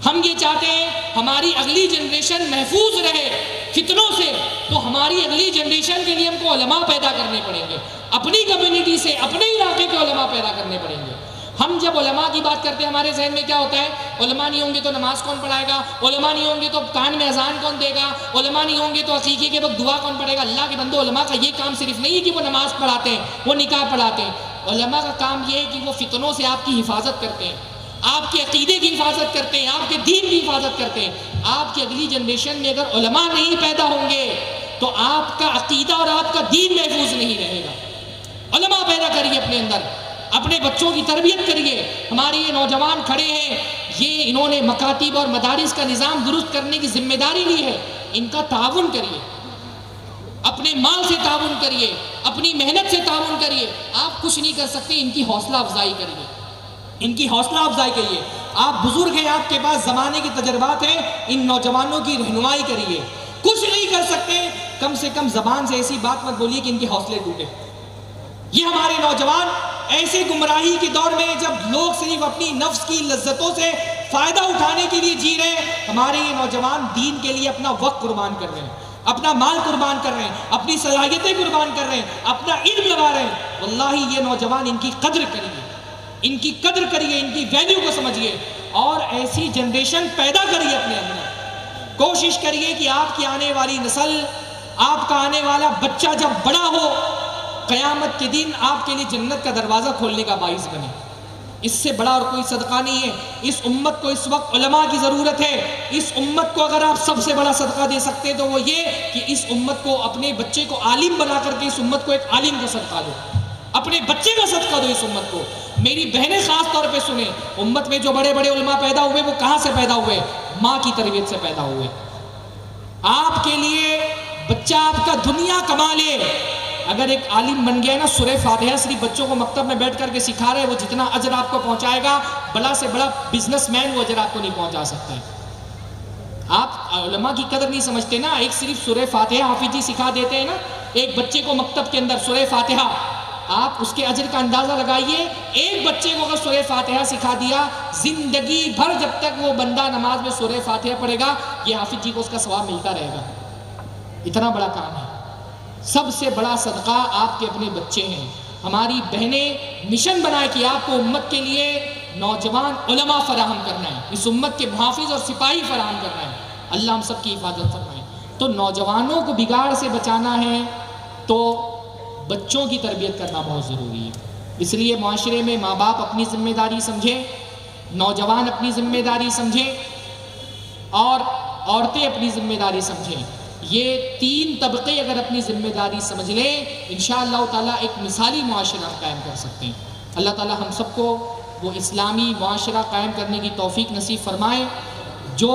ہم یہ چاہتے ہیں ہماری اگلی جنریشن محفوظ رہے فتنوں سے، تو ہماری اگلی جنریشن کے لیے ہم کو علماء پیدا کرنے پڑیں گے. اپنی کمیونٹی سے اپنے علاقے کے علماء پیدا کرنے پڑیں گے. ہم جب علماء کی بات کرتے ہیں ہمارے ذہن میں کیا ہوتا ہے؟ علماء نہیں ہوں گے تو نماز کون پڑھائے گا؟ علماء نہیں ہوں گے تو کان میں اذان کون دے گا؟ علماء نہیں ہوں گے تو عقیقے کے وقت دعا کون پڑھے گا؟ اللہ کے بندو، علماء کا یہ کام صرف نہیں ہے کہ وہ نماز پڑھاتے ہیں، وہ نکاح پڑھاتے ہیں. علماء کا کام یہ ہے کہ وہ فتنوں سے آپ کی حفاظت کرتے ہیں، آپ کے عقیدے کی حفاظت کرتے ہیں، آپ کے دین کی حفاظت کرتے ہیں۔ آپ کی اگلی جنریشن میں اگر علماء نہیں پیدا ہوں گے تو آپ کا عقیدہ اور آپ کا دین محفوظ نہیں رہے گا۔ علماء پیدا کریے اپنے اندر، اپنے بچوں کی تربیت کریے۔ ہمارے یہ نوجوان کھڑے ہیں، یہ انہوں نے مکاتب اور مدارس کا نظام درست کرنے کی ذمہ داری لی ہے، ان کا تعاون کریے، اپنے مال سے تعاون کریے، اپنی محنت سے تعاون کریے۔ آپ کچھ نہیں کر سکتے، ان کی حوصلہ افزائی کریے، ان کی حوصلہ افزائی کریے۔ آپ بزرگ ہیں، آپ کے پاس زمانے کی تجربات ہیں، ان نوجوانوں کی رہنمائی کریے۔ کچھ نہیں کر سکتے، کم سے کم زبان سے ایسی بات مت بولیے کہ ان کے حوصلے ٹوٹے۔ یہ ہمارے نوجوان ایسے گمراہی کے دور میں جب لوگ صرف اپنی نفس کی لذتوں سے فائدہ اٹھانے کے لیے جی رہے ہیں، ہمارے یہ نوجوان دین کے لیے اپنا وقت قربان کر رہے ہیں، اپنا مال قربان کر رہے ہیں، اپنی صلاحیتیں قربان کر رہے ہیں، اپنا علم لگا رہے ہیں۔ واللہ یہ نوجوان ان کی قدر کریے، ان کی قدر کریے، ان کی ویلیو کو سمجھیے اور ایسی جنریشن پیدا کریے اپنے اندر۔ کوشش کریے کہ آپ کی آنے والی نسل، آپ کا آنے والا بچہ جب بڑا ہو، قیامت کے دن آپ کے لیے جنت کا دروازہ کھولنے کا باعث بنے۔ اس سے بڑا اور کوئی صدقہ نہیں ہے۔ اس امت کو اس وقت علماء کی ضرورت ہے۔ اس امت کو اگر آپ سب سے بڑا صدقہ دے سکتے تو وہ یہ کہ اس امت کو، اپنے بچے کو عالم بنا کر کے اس امت کو ایک عالم کا صدقہ دو، اپنے بچے کا صدقہ دو اس امت کو۔ میری بہنیں خاص طور پہ سنیں، امت میں جو بڑے بڑے علماء پیدا ہوئے وہ کہاں سے پیدا ہوئے؟ ماں کی تربیت سے پیدا ہوئے۔ آپ کے لیے بچہ آپ کا دنیا کما لے، اگر ایک عالم بن گیا نا، سورہ فاتحہ صرف بچوں کو مکتب میں بیٹھ کر کے سکھا رہے، وہ جتنا اجر آپ کو پہنچائے گا، بڑا سے بڑا بزنس مین وہ اجر آپ کو نہیں پہنچا سکتا ہے۔ آپ علماء کی قدر نہیں سمجھتے نا۔ ایک صرف سورہ فاتحہ حافظ جی سکھا دیتے ہیں نا ایک بچے کو مکتب کے اندر سورہ فاتحہ، آپ اس کے اجر کا اندازہ لگائیے۔ ایک بچے کو اگر سورہ فاتحہ سکھا دیا، زندگی بھر جب تک وہ بندہ نماز میں سورہ فاتحہ پڑھے گا، یہ حافظ جی کو اس کا ثواب ملتا رہے گا۔ اتنا بڑا کام ہے۔ سب سے بڑا صدقہ آپ کے اپنے بچے ہیں۔ ہماری بہنیں مشن بنائے کہ آپ کو امت کے لیے نوجوان علماء فراہم کرنا ہے، اس امت کے محافظ اور سپاہی فراہم کرنا ہے۔ اللہ ہم سب کی حفاظت فرمائے۔ تو نوجوانوں کو بگاڑ سے بچانا ہے تو بچوں کی تربیت کرنا بہت ضروری ہے۔ اس لیے معاشرے میں ماں باپ اپنی ذمہ داری سمجھیں، نوجوان اپنی ذمہ داری سمجھیں اور عورتیں اپنی ذمہ داری سمجھیں۔ یہ تین طبقے اگر اپنی ذمہ داری سمجھ لیں، انشاءاللہ تعالیٰ ایک مثالی معاشرہ قائم کر سکتے ہیں۔ اللہ تعالیٰ ہم سب کو وہ اسلامی معاشرہ قائم کرنے کی توفیق نصیب فرمائے جو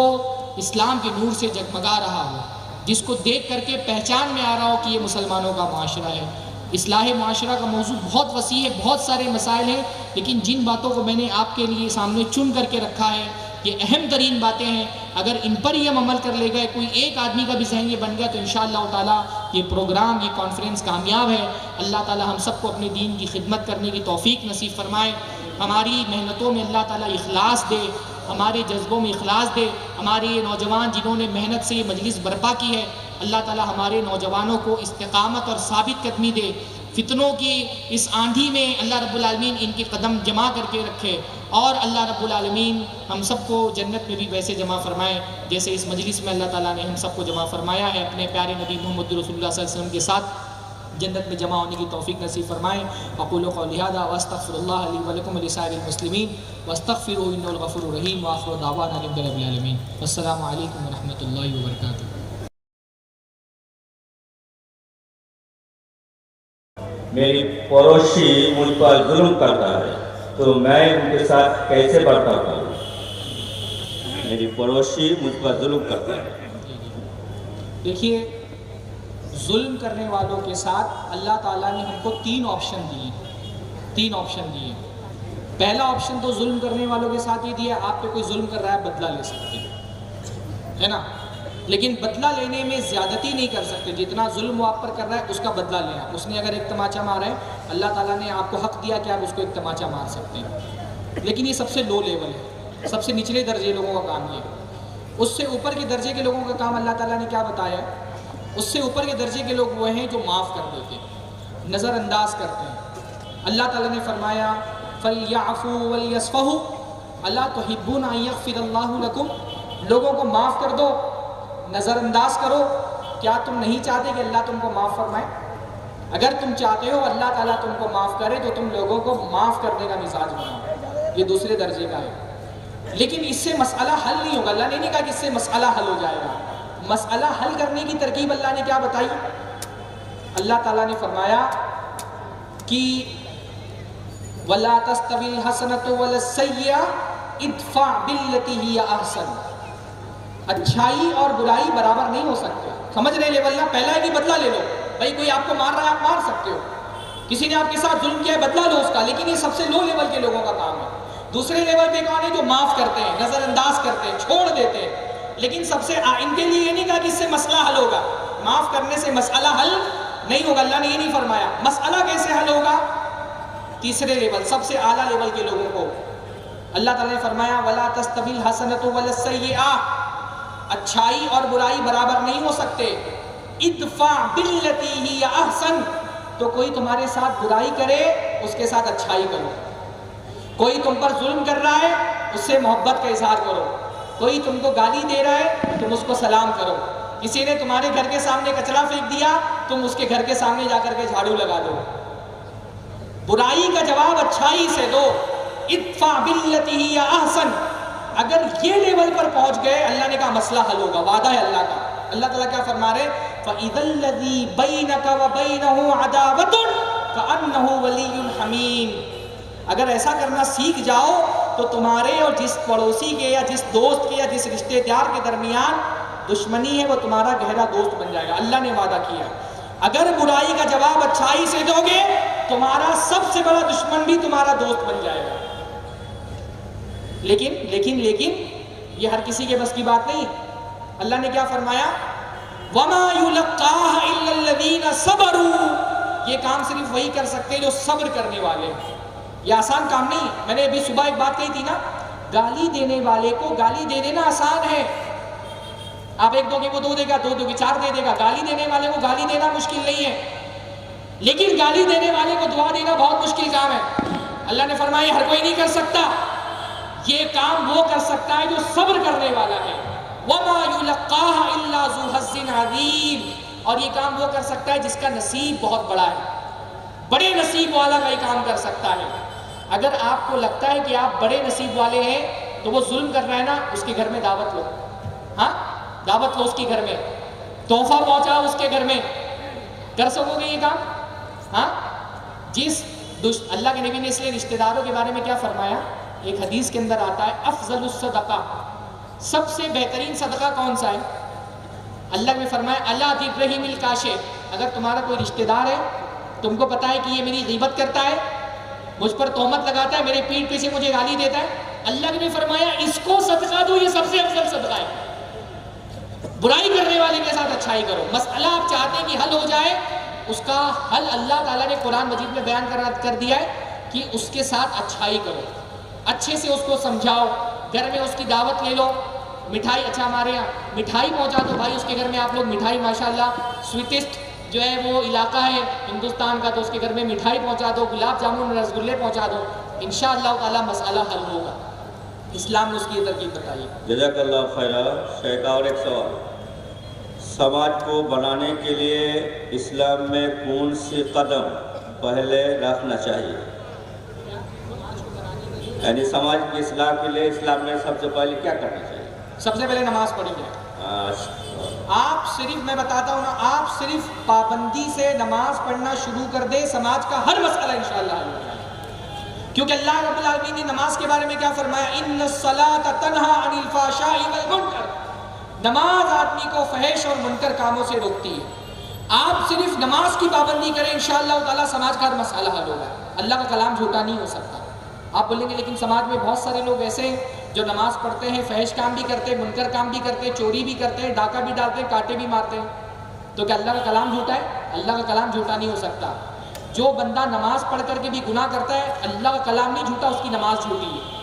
اسلام کے نور سے جگمگا رہا ہو، جس کو دیکھ کر کے پہچان میں آ رہا ہو کہ یہ مسلمانوں کا معاشرہ ہے۔ اصلاح معاشرہ کا موضوع بہت وسیع ہے، بہت سارے مسائل ہیں، لیکن جن باتوں کو میں نے آپ کے لیے سامنے چن کر کے رکھا ہے، یہ اہم ترین باتیں ہیں۔ اگر ان پر ہی ہم عمل کر لے گئے، کوئی ایک آدمی کا بھی ذہن یہ بن گیا، تو انشاءاللہ تعالیٰ یہ پروگرام، یہ کانفرنس کامیاب ہے۔ اللہ تعالیٰ ہم سب کو اپنے دین کی خدمت کرنے کی توفیق نصیب فرمائے، ہماری محنتوں میں اللہ تعالیٰ اخلاص دے، ہمارے جذبوں میں اخلاص دے۔ ہمارے یہ نوجوان جنہوں نے محنت سے یہ مجلس برپا کی ہے، اللہ تعالیٰ ہمارے نوجوانوں کو استقامت اور ثابت قدمی دے۔ فتنوں کی اس آندھی میں اللہ رب العالمین ان کے قدم جمع کر کے رکھے، اور اللہ رب العالمین ہم سب کو جنت میں بھی ویسے جمع فرمائے جیسے اس مجلس میں اللہ تعالیٰ نے ہم سب کو جمع فرمایا ہے۔ اپنے پیارے نبی محمد رسول اللہ صلی اللہ علیہ وسلم کے ساتھ جنت میں جمع ہونے کی توفیق نصیب فرمائے۔ اقول قولی ھذا واستغفر اللہ لی ولکم ولسائر المسلمین واستغفروہ انہ الغفور الرحیم، وآخر دعوانا الحمد للہ رب العالمین۔ السلام علیکم ورحمۃ اللہ وبرکاتہ۔ میری پڑوسی مجھ پر ظلم کرتا ہے تو میں ان کے ساتھ کیسے برتاؤ کروں؟ میری پڑوسی مجھ پر ظلم کرتا ہے۔ دیکھیے، ظلم کرنے والوں کے ساتھ اللہ تعالیٰ نے ہم کو تین آپشن دیے۔ پہلا آپشن تو ظلم کرنے والوں کے ساتھ یہ دیا، آپ پہ کوئی ظلم کر رہا ہے، بدلہ لے سکتے ہیں، ہے نا؟ لیکن بدلہ لینے میں زیادتی نہیں کر سکتے۔ جتنا ظلم وہ آپ پر کر رہا ہے اس کا بدلہ لیں آپ۔ اس نے اگر ایک تماچا مارا ہے، اللہ تعالیٰ نے آپ کو حق دیا کہ آپ اس کو ایک تماچا مار سکتے ہیں، لیکن یہ سب سے لو لیول ہے، سب سے نچلے درجے لوگوں کا کام یہ ہے۔ اس سے اوپر کے درجے کے لوگوں کا کام اللہ تعالیٰ نے کیا بتایا ہے؟ اس سے اوپر کے درجے کے لوگ وہ ہیں جو معاف کر دیتے ہیں، نظر انداز کرتے ہیں۔ اللہ تعالیٰ نے فرمایا فَلْيَعْفُوا وَلْيَصْفَحُوا أَلَا تُحِبُّونَ أَن يَغْفِرَ اللَّهُ لَكُمْ، لوگوں کو معاف کر دو، نظر انداز کرو۔ کیا تم نہیں چاہتے کہ اللہ تم کو معاف فرمائے؟ اگر تم چاہتے ہو اللہ تعالیٰ تم کو معاف کرے تو تم لوگوں کو معاف کرنے کا مزاج بناؤ، یہ دوسرے درجے کا ہے۔ لیکن اس سے مسئلہ حل نہیں ہوگا. اللہ نے نہیں کہا کہ اس سے مسئلہ حل ہو جائے گا. مسئلہ حل کرنے کی ترکیب اللہ نے کیا بتائی؟ اللہ تعالیٰ نے فرمایا کہ وَلَا تَسْتَوِي الْحَسَنَةُ وَلَا السَّيِّئَةُ اِدْفَعْ بِالَّتِي هِيَ أَحْسَنُ. اچھائی اور برائی برابر نہیں ہو سکتے. سمجھ رہے لیول نہ؟ پہلا ہے کہ بدلہ لے لو. بھائی کوئی آپ کو مار رہا ہے آپ مار سکتے ہو, کسی نے آپ کے ساتھ ظلم کیا ہے بدلہ لو اس کا, لیکن یہ سب سے لو لیول کے لوگوں کا کام ہے. دوسرے لیول پہ کون ہے؟ جو معاف کرتے ہیں, نظر انداز کرتے ہیں, چھوڑ دیتے ہیں. لیکن سب سے ان کے لیے یہ نہیں کہا کہ اس سے مسئلہ حل ہوگا. معاف کرنے سے مسئلہ حل نہیں ہوگا. اللہ نے یہ نہیں فرمایا. مسئلہ کیسے حل ہوگا؟ تیسرے لیول, سب سے اعلیٰ لیول کے لوگوں کو اللہ تعالیٰ نے فرمایا وَلَا تَسْتَوِي الْحَسَنَةُ وَلَا السَّيِّئَةُ. اچھائی اور برائی برابر نہیں ہو سکتے. اِدْفَعْ بِالَّتِي هِيَ أَحْسَنُ. تو کوئی تمہارے ساتھ برائی کرے اس کے ساتھ اچھائی کرو. کوئی تم پر ظلم کر رہا ہے اس سے محبت کا اظہار کرو. کوئی تم کو گالی دے رہا ہے تم اس کو سلام کرو. کسی نے تمہارے گھر کے سامنے کچرا پھینک دیا تم اس کے گھر کے سامنے جا کر کے جھاڑو لگا دو. برائی کا جواب اچھائی سے دو. ادفع باللتی ہی احسن. اگر یہ لیول پر پہنچ گئے اللہ نے کہا مسئلہ حل ہوگا. وعدہ ہے اللہ کا. اللہ تعالیٰ کیا فرما رہے؟ فَإِذَا الَّذِي بَيْنَكَ وَبَيْنَهُ عَدَاوَةٌ كَأَنَّهُ وَلِيٌّ حَمِيمٌ. اگر ایسا کرنا سیکھ جاؤ تو تمہارے اور جس پڑوسی کے یا جس دوست کے یا جس رشتہ دار کے درمیان دشمنی ہے وہ تمہارا گہرا دوست بن جائے گا. اللہ نے وعدہ کیا اگر برائی کا جواب اچھائی سے دو گے تمہارا سب سے بڑا دشمن بھی تمہارا دوست بن جائے گا. لیکن لیکن لیکن یہ ہر کسی کے بس کی بات نہیں. اللہ نے کیا فرمایا؟ وَمَا يُلَقَّاهَ إِلَّا الَّذِينَ صَبَرُوا. یہ کام صرف وہی کر سکتے جو صبر کرنے والے ہیں. یہ آسان کام نہیں. میں نے ابھی صبح ایک بات کہی تھی نا, گالی دینے والے کو گالی دے دینا آسان ہے. آپ ایک دو گے وہ دو دے گا, دو دو گے چار دے دے گا. گالی دینے والے کو گالی دینا مشکل نہیں ہے, لیکن گالی دینے والے کو دعا دینا بہت مشکل کام ہے. اللہ نے فرمایا ہر کوئی نہیں کر سکتا. یہ کام وہ کر سکتا ہے جو صبر کرنے والا ہے. وَمَا يُلَقَّاهَ إِلَّا ذُو حَظٍّ عَظِيمٍ. اور یہ کام وہ کر سکتا ہے جس کا نصیب بہت بڑا ہے. بڑے نصیب والا کا یہ کام کر سکتا ہے. اگر آپ کو لگتا ہے کہ آپ بڑے نصیب والے ہیں تو وہ ظلم کر رہا ہے نا, اس کے گھر میں دعوت لو. ہاں دعوت لو اس کے گھر میں, تحفہ پہنچاؤ اس کے گھر میں. کر سکو گے یہ کام؟ ہاں جس اللہ کے نبی نے اس لیے رشتہ داروں کے بارے میں کیا فرمایا؟ ایک حدیث کے اندر آتا ہے افضل الصدقہ, سب سے بہترین صدقہ کون سا ہے؟ اللہ نے فرمایا اللہ ذی الرحم الکاشف. اگر تمہارا کوئی رشتہ دار ہے تم کو پتا ہے کہ یہ میری غیبت کرتا ہے, مجھ پر تہمت لگاتا ہے, میرے پیٹھ پیچھے مجھے گالی دیتا ہے, اللہ نے فرمایا اس کو صدقہ دو, یہ سب سے افضل صدقہ ہے. برائی کرنے والے کے ساتھ اچھائی کرو. مسئلہ آپ چاہتے ہیں کہ حل ہو جائے, اس کا حل اللہ تعالیٰ نے قرآن مجید میں بیان کر دیا ہے کہ اس کے ساتھ اچھائی کرو, اچھے سے اس کو سمجھاؤ. گھر میں اس کی دعوت لے لو. مٹھائی, اچھا ہمارے یہاں مٹھائی پہنچا دو بھائی, اس کے گھر میں آپ لوگ مٹھائی ماشاءاللہ سویٹسٹ جو ہے وہ علاقہ ہے ہندوستان کا, تو اس کے گھر میں مٹھائی پہنچا دو, گلاب جامن رسگلے پہنچا دو. انشاءاللہ تعالیٰ مسئلہ حل ہوگا. اسلام نے اس کی ترکیب بتائی. جزاک اللہ خیر. شیخ اور ایک سوال, سماج کو بنانے کے لیے اسلام میں کون سی قدم پہلے رکھنا چاہیے؟ یعنی سماج کی اصلاح کے لیے اسلام میں سب سے پہلے کیا کرنا چاہیے؟ سب سے پہلے نماز پڑھی جائے. آپ صرف, میں بتاتا ہوں نا, آپ صرف پابندی سے نماز پڑھنا شروع کر دے, سماج کا ہر مسئلہ انشاءاللہ حل ہو جائے. کیونکہ اللہ رب العالمین نے نماز کے بارے میں کیا فرمایا؟ ان الصلاۃ تنہی عن الفحشاء والمنکر. نماز آدمی کو فحش اور منکر کاموں سے روکتی ہے. آپ صرف نماز کی پابندی کریں انشاءاللہ تعالیٰ سماج کا ہر مسئلہ حل ہوگا. اللہ کا کلام جھوٹا نہیں ہو سکتا. آپ بولیں گے لیکن سماج میں بہت سارے لوگ ایسے ہیں جو نماز پڑھتے ہیں, فحش کام بھی کرتے ہیں, منکر کام بھی کرتے ہیں, چوری بھی کرتے ہیں, ڈاکہ بھی ڈالتے ہیں, کاٹے بھی مارتے ہیں. تو کیا اللہ کا کلام جھوٹا ہے؟ اللہ کا کلام جھوٹا نہیں ہو سکتا. جو بندہ نماز پڑھ کر کے بھی گناہ کرتا ہے, اللہ کا کلام نہیں جھوٹا, اس کی نماز جھوٹی ہے.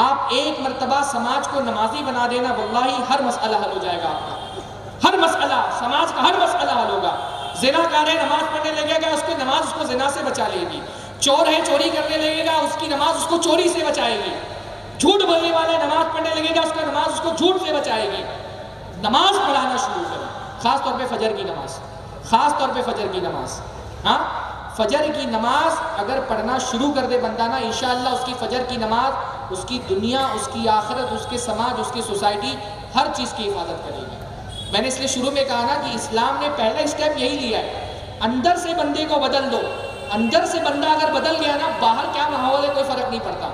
آپ ایک مرتبہ سماج کو نمازی بنا دینا, واللہ ہر مسئلہ حل ہو جائے گا آپ کا. ہر مسئلہ, سماج کا ہر مسئلہ حل ہوگا. زنا کار ہے, نماز پڑھنے لگے گا, اس کو نماز اس کو زنا سے بچا لے گی. چور ہے, چوری کرنے لگے گا, اس کی نماز اس کو چوری سے بچائے گی. جھوٹ بولنے والا نماز پڑھنے لگے گا, اس کا نماز اس کو جھوٹ سے بچائے گی. نماز پڑھانا شروع کریں, خاص طور پہ فجر کی نماز, خاص طور پہ فجر کی نماز. ہاں فجر کی نماز اگر پڑھنا شروع کر دے بندہ نا, انشاءاللہ اس کی فجر کی نماز اس کی دنیا، اس کی آخرت، اس کے سماج، اس کی سوسائٹی، ہر چیز کی حفاظت کرے گی۔ میں نے اس لیے شروع میں کہا نا کہ اسلام نے پہلا اسٹیپ یہی لیا ہے، اندر سے بندے کو بدل دو۔ اندر سے بندہ اگر بدل گیا نا، باہر کیا ماحول ہے کوئی فرق نہیں پڑتا۔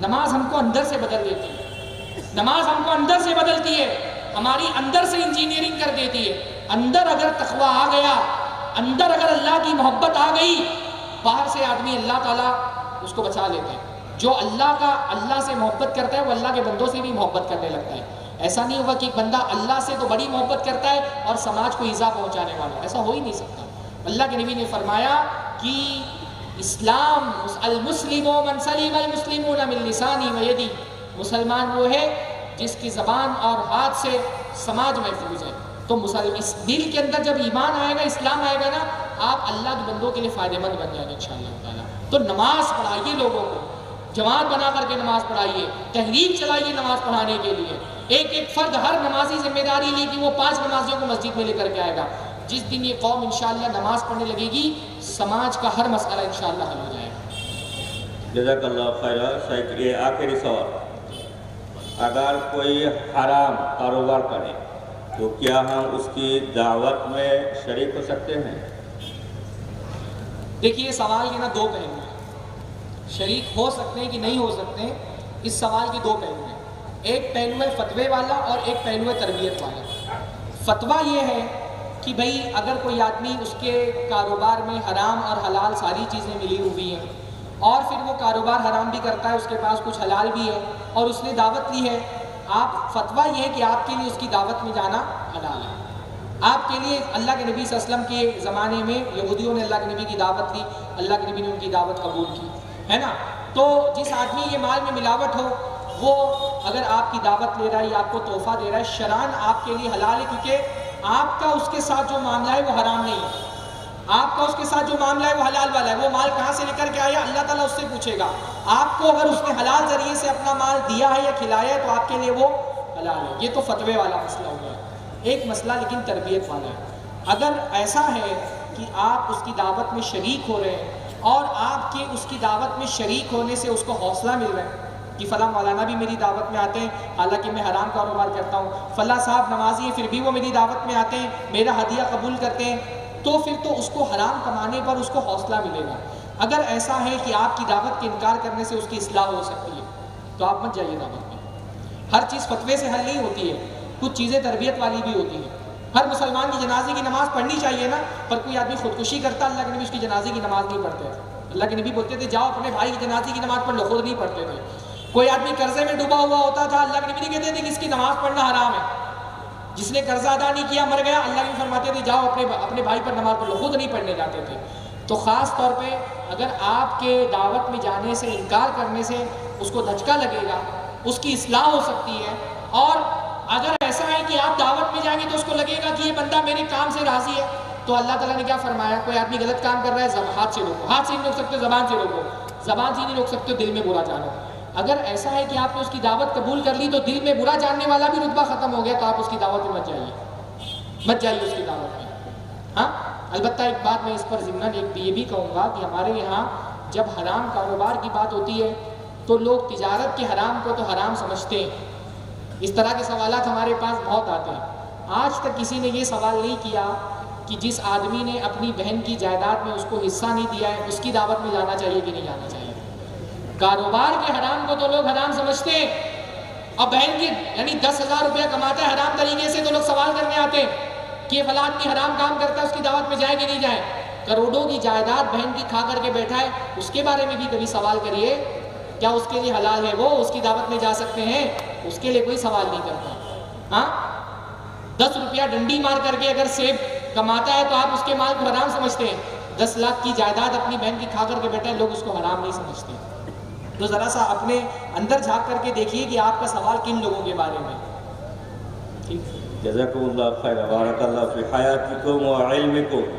نماز ہم کو اندر سے بدل دیتی ہے، نماز ہم کو اندر سے بدلتی ہے، ہماری اندر سے انجینئرنگ کر دیتی ہے۔ اندر اگر تقویٰ آ گیا، اندر اگر اللہ کی محبت آ گئی، باہر سے آدمی اللہ تعالیٰ اس کو بچا لیتے ہیں۔ جو اللہ سے محبت کرتا ہے وہ اللہ کے بندوں سے بھی محبت کرنے لگتا ہے۔ ایسا نہیں ہوگا کہ بندہ اللہ سے تو بڑی محبت کرتا ہے اور سماج کو ایذا پہنچانے والا، ایسا ہو ہی نہیں سکتا۔ اللہ کے نبی نے فرمایا کہ اسلام المسلم من سلم المسلمون من لسانی و یدی، مسلمان وہ ہے جس کی زبان اور ہاتھ سے سماج محفوظ ہے۔ تو اس دل کے اندر جب ایمان آئے گا، اسلام آئے گا نا، آپ اللہ کے بندوں کے لیے فائدہ مند بن جائیں گے انشاءاللہ تعالیٰ۔ تو نماز پڑھائیے، لوگوں کو جماعت بنا کر کے نماز پڑھائیے، تحریک چلائیے نماز پڑھانے کے لیے۔ ایک ایک فرد، ہر نمازی ذمہ داری لی کہ وہ 5 نمازیوں کو مسجد میں لے کر کے آئے گا۔ جس دن یہ قوم انشاءاللہ نماز پڑھنے لگے گی، سماج کا ہر مسئلہ انشاءاللہ حل ہو جائے گا۔ جزاک اللہ خیر۔ شیخ، یہ آخری سوال، اگر کوئی حرام کاروبار کرے تو کیا ہم اس کی دعوت میں شریک ہو سکتے ہیں؟ دیکھیے، یہ سوال کے نا 2 پہلو ہیں، شریک ہو سکتے ہیں کہ نہیں ہو سکتے ہیں، اس سوال کے 2 پہلو ہیں۔ ایک پہلو ہے فتوے والا اور ایک پہلو ہے تربیت والا۔ فتویٰ یہ ہے کہ بھئی اگر کوئی آدمی، اس کے کاروبار میں حرام اور حلال ساری چیزیں ملی ہوئی ہیں اور پھر وہ کاروبار حرام بھی کرتا ہے، اس کے پاس کچھ حلال بھی ہے اور اس نے دعوت لی ہے، فتویٰ یہ ہے کہ آپ کے لیے اس کی دعوت میں جانا حلال ہے۔ آپ کے لیے اللہ کے نبی صلی اللہ علیہ وسلم کے زمانے میں یہودیوں نے اللہ کے نبی کی دعوت لی، اللہ کے نبی نے ان کی دعوت قبول کی، ہے نا۔ تو جس آدمی کے مال میں ملاوٹ ہو، وہ اگر آپ کی دعوت لے رہا ہے یا آپ کو تحفہ دے رہا ہے، شرعاً آپ کے لیے حلال ہے، کیونکہ آپ کا اس کے ساتھ جو معاملہ ہے وہ حرام نہیں ہے، آپ کا اس کے ساتھ جو معاملہ ہے وہ حلال والا ہے۔ وہ مال کہاں سے لے کر کے آیا، اللہ تعالیٰ اس سے پوچھے گا۔ آپ کو اگر اس نے حلال ذریعے سے اپنا مال دیا ہے یا کھلایا ہے تو آپ کے لیے وہ حلال ہے۔ یہ تو فتوے والا مسئلہ ہو گیا۔ ایک مسئلہ لیکن تربیت والا ہے۔ اگر ایسا ہے کہ آپ اس کی دعوت میں شریک ہو رہے ہیں اور آپ کے اس کی دعوت میں شریک ہونے سے اس کو حوصلہ مل رہا ہے کہ فلاں مولانا بھی میری دعوت میں آتے ہیں حالانکہ میں حرام کاروبار کرتا ہوں، فلاں صاحب نمازی ہیں پھر بھی وہ میری دعوت میں آتے ہیں، میرا ہدیہ قبول کرتے ہیں، تو پھر تو اس کو حرام کمانے پر اس کو حوصلہ ملے گا۔ اگر ایسا ہے کہ آپ کی دعوت کے انکار کرنے سے اس کی اصلاح ہو سکتی ہے تو آپ مت جائیے دعوت میں۔ ہر چیز فتوے سے حل نہیں ہوتی ہے، کچھ چیزیں تربیت والی بھی ہوتی ہیں۔ ہر مسلمان کی جنازے کی نماز پڑھنی چاہیے نا، پر کوئی آدمی خودکشی کرتا، اللہ کے نبی اس کی جنازے کی نماز نہیں پڑھتے تھے۔ اللہ کے نبی بولتے تھے جاؤ اپنے بھائی کی جنازے کی نماز پڑھ لو، خود نہیں پڑھتے تھے۔ کوئی آدمی قرضے میں ڈوبا ہوا ہوتا تھا، اللہ کے نبی نہیں کہتے تھے کہ اس کی نماز پڑھنا حرام ہے۔ جس نے قرضہ ادا نہیں کیا مر گیا، اللہ کے فرماتے تھے جاؤ اپنے بھائی پر نماز پڑھ لو، خود نہیں پڑھنے جاتے تھے۔ تو خاص طور پہ اگر آپ کے دعوت میں جانے سے انکار کرنے سے اس کو دھچکا لگے گا، اس کی اصلاح ہو سکتی ہے۔ اور اگر ایسا ہے کہ آپ دعوت میں جائیں گے تو اس کو لگے گا کہ یہ بندہ میرے کام سے راضی ہے، تو اللہ تعالیٰ نے کیا فرمایا، کوئی آدمی غلط کام کر رہا ہے ہاتھ سے روکو، ہاتھ سے نہیں روک سکتے زبان سے روکو، زبان سے نہیں روک سکتے دل میں برا جانو۔ اگر ایسا ہے کہ آپ نے اس کی دعوت قبول کر لی تو دل میں برا جاننے والا بھی رتبہ ختم ہو گیا، تو آپ اس کی دعوت میں مت جائیے اس کی دعوت میں۔ ہاں البتہ ایک بات میں اس پر ضمناً یہ بھی کہوں گا کہ ہمارے یہاں جب حرام کاروبار کی بات ہوتی ہے تو لوگ تجارت کے حرام کو تو حرام سمجھتے ہیں۔ اس طرح کے سوالات ہمارے پاس بہت آتے ہیں۔ آج تک کسی نے یہ سوال نہیں کیا کہ جس آدمی نے اپنی بہن کی جائیداد میں اس کو حصہ نہیں دیا ہے، اس کی دعوت میں جانا چاہیے کہ نہیں جانا چاہیے۔ کاروبار کے حرام کو تو لوگ حرام سمجھتے ہیں، اور بہن کی یعنی 10,000 روپیہ کماتا ہے حرام طریقے سے تو لوگ سوال کرنے آتے ہیں کہ یہ فلاں آدمی حرام کام کرتا ہے، اس کی دعوت میں جائے کہ نہیں جائے۔ کروڑوں کی جائیداد بہن کی کھا کر کے بیٹھا ہے، اس کے بارے میں بھی کبھی سوال کریے، کیا اس کے لیے حلال ہے وہ، اس کی دعوت میں جا سکتے ہیں؟ اس کے لیے کوئی سوال نہیں کرتا۔ ہاں 10 روپیہ ڈنڈی مار کر کے اگر سیب کماتا ہے تو آپ اس کے مال کو حرام سمجھتے ہیں، 10 لاکھ کی جائیداد اپنی بہن کی کھا کر کے بیٹھا ہے، لوگ اس کو حرام نہیں سمجھتے۔ تو ذرا سا اپنے اندر جھانک کر کے دیکھیے کہ آپ کا سوال کن لوگوں کے بارے میں۔ ٹھیک، جزاکم اللہ خیر، بارک اللہ فی حیاتکم و علمکم۔